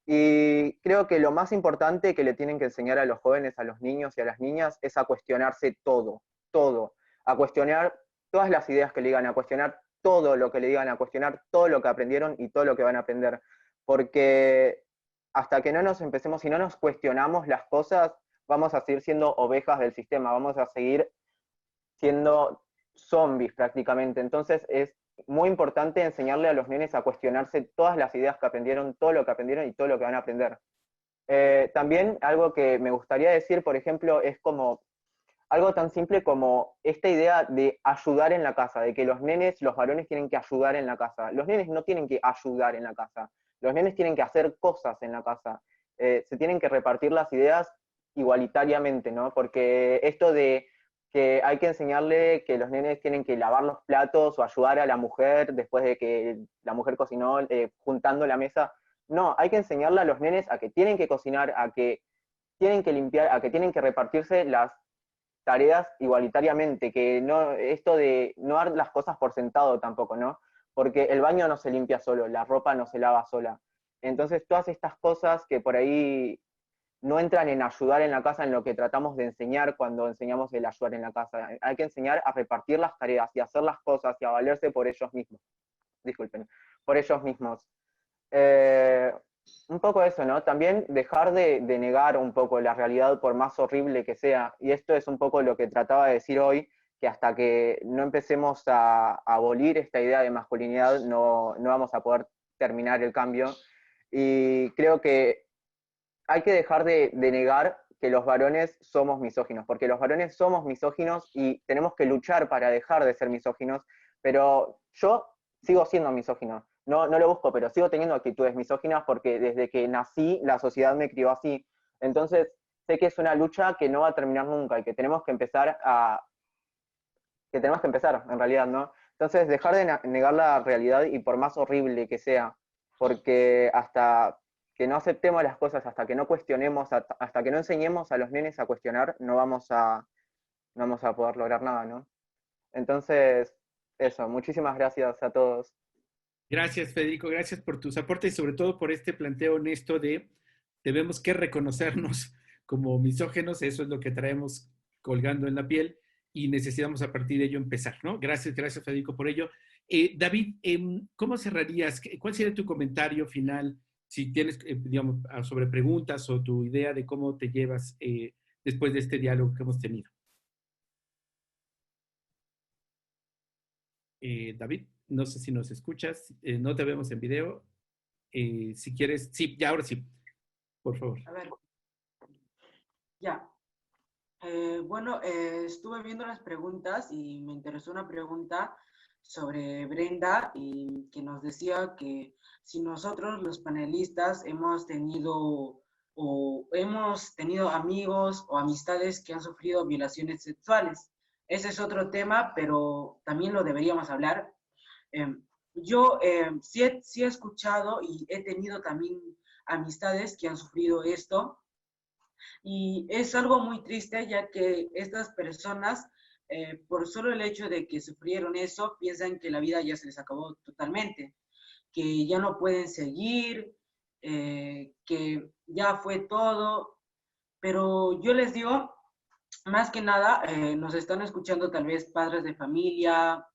Y creo que lo más importante que le tienen que enseñar a los jóvenes, a los niños y a las niñas, es a cuestionarse todo, todo. A cuestionar todas las ideas que le digan, a cuestionar todo lo que le digan, a cuestionar todo lo que aprendieron y todo lo que van a aprender. Porque hasta que no nos empecemos, si no nos cuestionamos las cosas, vamos a seguir siendo ovejas del sistema, vamos a seguir siendo zombies prácticamente. Entonces es muy importante enseñarle a los nenes a cuestionarse todas las ideas que aprendieron, todo lo que aprendieron y todo lo que van a aprender. También algo que me gustaría decir, por ejemplo, es como algo tan simple como esta idea de ayudar en la casa, de que los nenes, los varones tienen que ayudar en la casa. Los nenes no tienen que ayudar en la casa, los nenes tienen que hacer cosas en la casa. Se tienen que repartir las ideas igualitariamente, ¿no? Porque esto de que hay que enseñarle que los nenes tienen que lavar los platos o ayudar a la mujer después de que la mujer cocinó, juntando la mesa, no, hay que enseñarle a los nenes a que tienen que cocinar, a que tienen que limpiar, a que tienen que repartirse las tareas igualitariamente, que no, esto de no dar las cosas por sentado tampoco, ¿no? Porque el baño no se limpia solo, la ropa no se lava sola. Entonces todas estas cosas que por ahí no entran en ayudar en la casa, en lo que tratamos de enseñar cuando enseñamos el ayudar en la casa. Hay que enseñar a repartir las tareas y a hacer las cosas y a valerse por ellos mismos. Disculpen, por ellos mismos. Un poco eso, ¿no? También dejar de negar un poco la realidad por más horrible que sea. Y esto es un poco lo que trataba de decir hoy, que hasta que no empecemos a abolir esta idea de masculinidad no vamos a poder terminar el cambio. Y creo que hay que dejar de negar que los varones somos misóginos, porque los varones somos misóginos y tenemos que luchar para dejar de ser misóginos, pero yo sigo siendo misógino. No lo busco, pero sigo teniendo actitudes misóginas porque desde que nací la sociedad me crió así. Entonces sé que es una lucha que no va a terminar nunca y que tenemos que empezar en realidad, ¿no? Entonces dejar de negar la realidad y por más horrible que sea, porque hasta que no aceptemos las cosas, hasta que no cuestionemos, hasta que no enseñemos a los nenes a cuestionar, no vamos a poder lograr nada, ¿no? Entonces, eso, muchísimas gracias a todos. Gracias, Federico, gracias por tus aportes y sobre todo por este planteo honesto de debemos que reconocernos como misógenos, eso es lo que traemos colgando en la piel y necesitamos a partir de ello empezar, ¿no? Gracias, gracias, Federico, por ello. David, ¿cómo cerrarías? ¿Cuál sería tu comentario final? Si tienes, digamos, sobre preguntas o tu idea de cómo te llevas después de este diálogo que hemos tenido. David, no sé si nos escuchas, no te vemos en video. Si quieres, sí, ya ahora sí, por favor. A ver, ya. Bueno, estuve viendo las preguntas y me interesó una pregunta sobre Brenda y que nos decía que si nosotros los panelistas hemos tenido amigos o amistades que han sufrido violaciones sexuales. Ese es otro tema, pero también lo deberíamos hablar. Yo sí he escuchado y he tenido también amistades que han sufrido esto. Y es algo muy triste, ya que estas personas, por solo el hecho de que sufrieron eso, piensan que la vida ya se les acabó totalmente, que ya no pueden seguir, que ya fue todo. Pero yo les digo, más que nada, nos están escuchando tal vez padres de familia,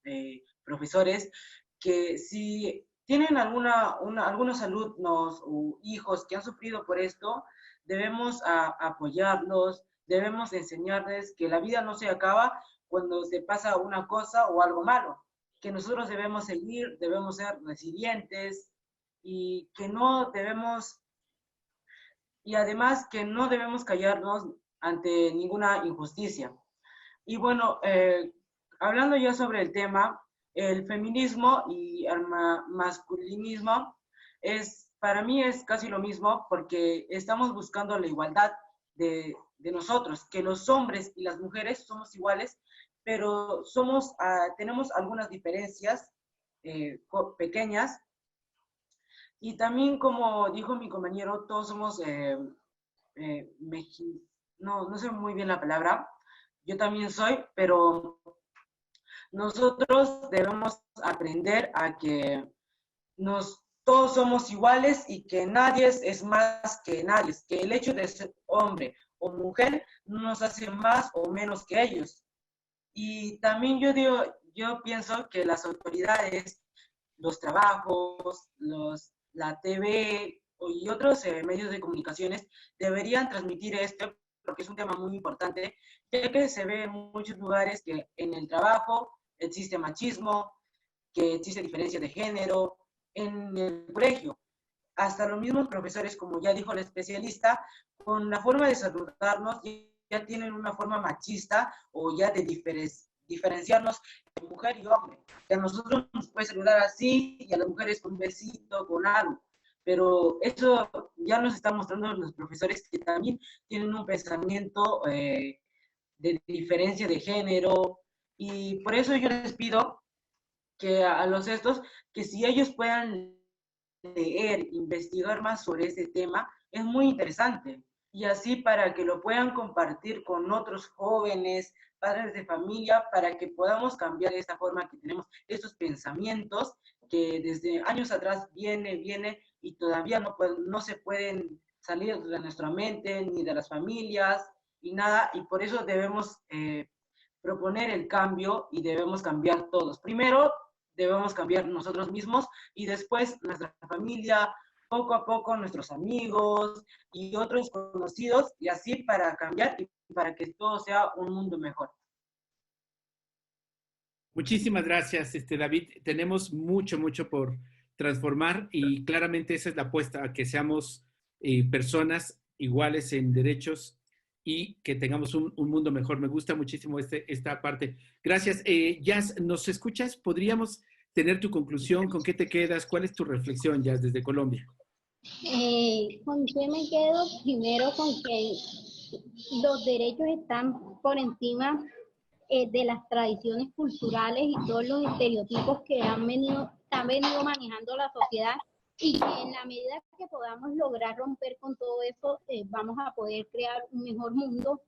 profesores, que si tienen algunos alumnos o hijos que han sufrido por esto, debemos apoyarlos, debemos enseñarles que la vida no se acaba cuando se pasa una cosa o algo malo, que nosotros debemos seguir, debemos ser resilientes y que no debemos, y además que no debemos callarnos ante ninguna injusticia. Y bueno, hablando ya sobre el tema, el feminismo y el masculinismo para mí es casi lo mismo, porque estamos buscando la igualdad de nosotros, que los hombres y las mujeres somos iguales, pero tenemos algunas diferencias pequeñas. Y también, como dijo mi compañero, todos somos, no sé muy bien la palabra, yo también soy, pero nosotros debemos aprender a que todos somos iguales y que nadie es más que nadie, que el hecho de ser hombre o mujer no nos hace más o menos que ellos. Y también yo pienso que las autoridades, los trabajos, la TV y otros medios de comunicaciones deberían transmitir esto, porque es un tema muy importante, ya que se ve en muchos lugares que en el trabajo existe machismo, que existe diferencia de género, en el colegio. Hasta los mismos profesores, como ya dijo el especialista, con la forma de saludarnos ya tienen una forma machista o ya de diferenciarnos de mujer y hombre. Que a nosotros nos puede saludar así y a las mujeres con un besito, con algo. Pero eso ya nos están mostrando los profesores que también tienen un pensamiento de diferencia de género. Y por eso yo les pido que a los estos, que si ellos puedan leer, investigar más sobre este tema, es muy interesante. Y así para que lo puedan compartir con otros jóvenes, padres de familia, para que podamos cambiar esta forma que tenemos, estos pensamientos que desde años atrás viene y todavía no se pueden salir de nuestra mente, ni de las familias, y nada, y por eso debemos proponer el cambio y debemos cambiar todos. Primero, debemos cambiar nosotros mismos y después nuestra familia, poco a poco nuestros amigos y otros conocidos, y así para cambiar y para que todo sea un mundo mejor. Muchísimas gracias, David. Tenemos mucho por transformar y claramente esa es la apuesta, a que seamos personas iguales en derechos y que tengamos un mundo mejor. Me gusta muchísimo esta parte. Gracias. Jazz, ¿nos escuchas? ¿Podríamos tener tu conclusión? ¿Con qué te quedas? ¿Cuál es tu reflexión, Jazz, desde Colombia? ¿Con qué me quedo? Primero con que los derechos están por encima de las tradiciones culturales y todos los estereotipos que han venido manejando la sociedad, y que en la medida que podamos lograr romper con todo eso, vamos a poder crear un mejor mundo.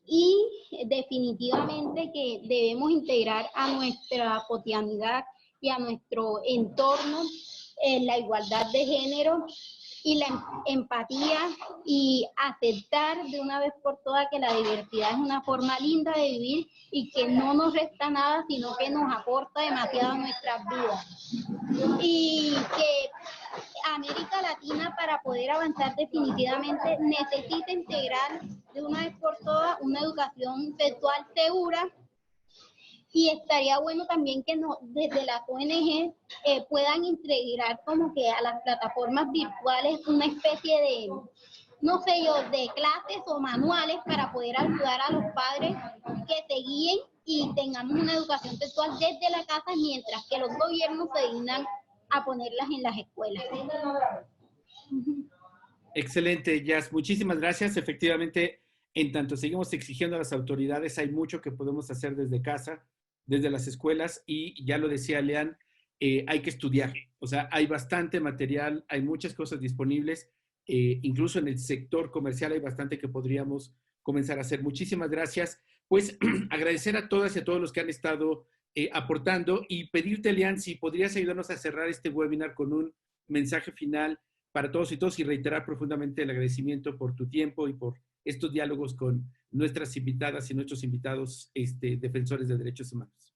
Y definitivamente que debemos integrar a nuestra cotidianidad y a nuestro entorno la igualdad de género y la empatía, y aceptar de una vez por todas que la diversidad es una forma linda de vivir y que no nos resta nada, sino que nos aporta demasiado a nuestras vidas. Y que América Latina, para poder avanzar definitivamente, necesita integrar de una vez por todas una educación sexual segura, Y estaría bueno también que desde las ONG puedan integrar como que a las plataformas virtuales una especie de, no sé yo, de clases o manuales para poder ayudar a los padres que se guíen y tengamos una educación sexual desde la casa, mientras que los gobiernos se dignan a ponerlas en las escuelas. Excelente, Jazz. Muchísimas gracias. Efectivamente, en tanto seguimos exigiendo a las autoridades, hay mucho que podemos hacer desde casa, desde las escuelas, y ya lo decía Lean, hay que estudiar. O sea, hay bastante material, hay muchas cosas disponibles, incluso en el sector comercial hay bastante que podríamos comenzar a hacer. Muchísimas gracias. Pues agradecer a todas y a todos los que han estado aportando, y pedirte, Lean, si podrías ayudarnos a cerrar este webinar con un mensaje final para todos y todos, y reiterar profundamente el agradecimiento por tu tiempo y por estos diálogos con nuestras invitadas y nuestros invitados defensores de derechos humanos.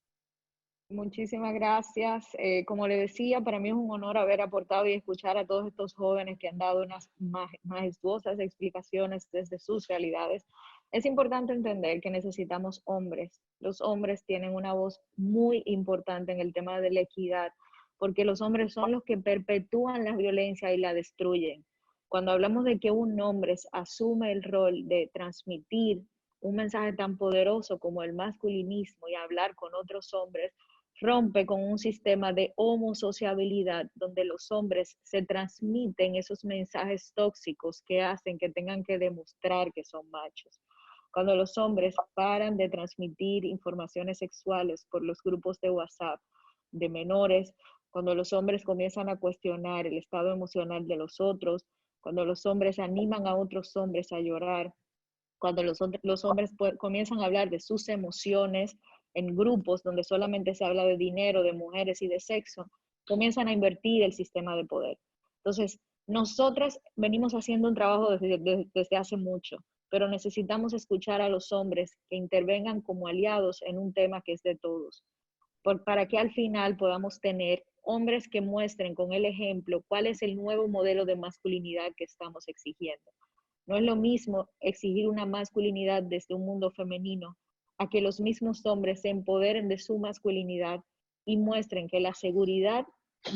Muchísimas gracias. Como le decía, para mí es un honor haber aportado y escuchar a todos estos jóvenes que han dado unas majestuosas explicaciones desde sus realidades. Es importante entender que necesitamos hombres. Los hombres tienen una voz muy importante en el tema de la equidad, porque los hombres son los que perpetúan la violencia y la destruyen. Cuando hablamos de que un hombre asume el rol de transmitir un mensaje tan poderoso como el masculinismo y hablar con otros hombres, rompe con un sistema de homosociabilidad donde los hombres se transmiten esos mensajes tóxicos que hacen que tengan que demostrar que son machos. Cuando los hombres paran de transmitir informaciones sexuales por los grupos de WhatsApp de menores, cuando los hombres comienzan a cuestionar el estado emocional de los otros, cuando los hombres animan a otros hombres a llorar, cuando los hombres comienzan a hablar de sus emociones en grupos donde solamente se habla de dinero, de mujeres y de sexo, comienzan a invertir el sistema de poder. Entonces, nosotras venimos haciendo un trabajo desde hace mucho, pero necesitamos escuchar a los hombres que intervengan como aliados en un tema que es de todos, para que al final podamos tener hombres que muestren con el ejemplo cuál es el nuevo modelo de masculinidad que estamos exigiendo. No es lo mismo exigir una masculinidad desde un mundo femenino a que los mismos hombres se empoderen de su masculinidad y muestren que la seguridad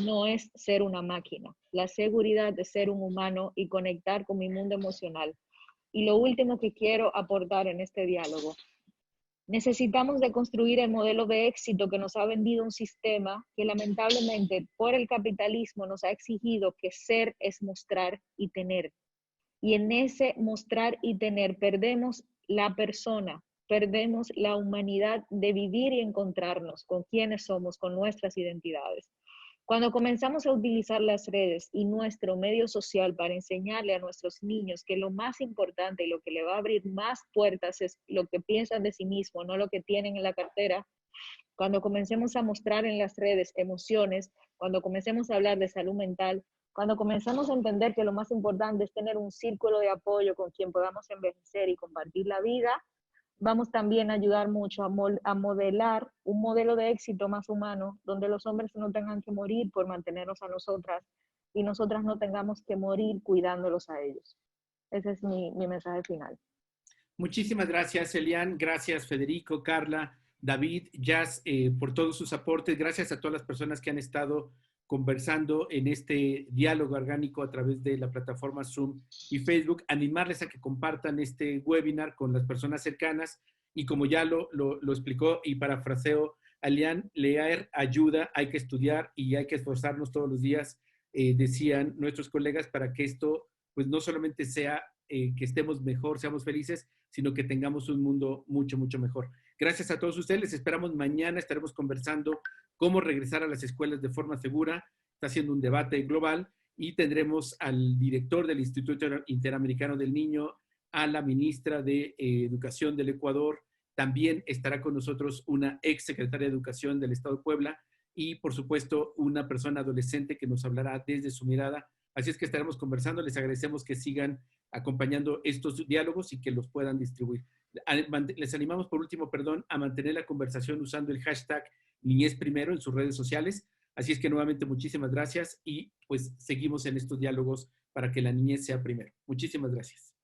no es ser una máquina. La seguridad es ser un humano y conectar con mi mundo emocional. Y lo último que quiero aportar en este diálogo: necesitamos de construir el modelo de éxito que nos ha vendido un sistema que lamentablemente por el capitalismo nos ha exigido que ser es mostrar y tener. Y en ese mostrar y tener perdemos la persona, perdemos la humanidad de vivir y encontrarnos con quienes somos, con nuestras identidades. Cuando comenzamos a utilizar las redes y nuestro medio social para enseñarle a nuestros niños que lo más importante y lo que le va a abrir más puertas es lo que piensan de sí mismo, no lo que tienen en la cartera, cuando comencemos a mostrar en las redes emociones, cuando comencemos a hablar de salud mental, cuando comenzamos a entender que lo más importante es tener un círculo de apoyo con quien podamos envejecer y compartir la vida, vamos también a ayudar mucho a modelar un modelo de éxito más humano, donde los hombres no tengan que morir por mantenernos a nosotras y nosotras no tengamos que morir cuidándolos a ellos. Ese es mi mensaje final. Muchísimas gracias, Elian. Gracias, Federico, Carla, David, Jazz, por todos sus aportes. Gracias a todas las personas que han estado conversando en este diálogo orgánico a través de la plataforma Zoom y Facebook. Animarles a que compartan este webinar con las personas cercanas, y como ya lo explicó y parafraseo a Elian, leer ayuda, hay que estudiar y hay que esforzarnos todos los días, decían nuestros colegas, para que esto pues no solamente sea que estemos mejor, seamos felices, sino que tengamos un mundo mucho, mucho mejor. Gracias a todos ustedes, les esperamos mañana, estaremos conversando cómo regresar a las escuelas de forma segura. Está haciendo un debate global y tendremos al director del Instituto Interamericano del Niño, a la ministra de Educación del Ecuador. También estará con nosotros una ex secretaria de Educación del Estado de Puebla y, por supuesto, una persona adolescente que nos hablará desde su mirada. Así es que estaremos conversando. Les agradecemos que sigan acompañando estos diálogos y que los puedan distribuir. Les animamos, por último, a mantener la conversación usando el hashtag Niñez Primero en sus redes sociales. Así es que nuevamente muchísimas gracias y pues seguimos en estos diálogos para que la niñez sea primero. Muchísimas gracias.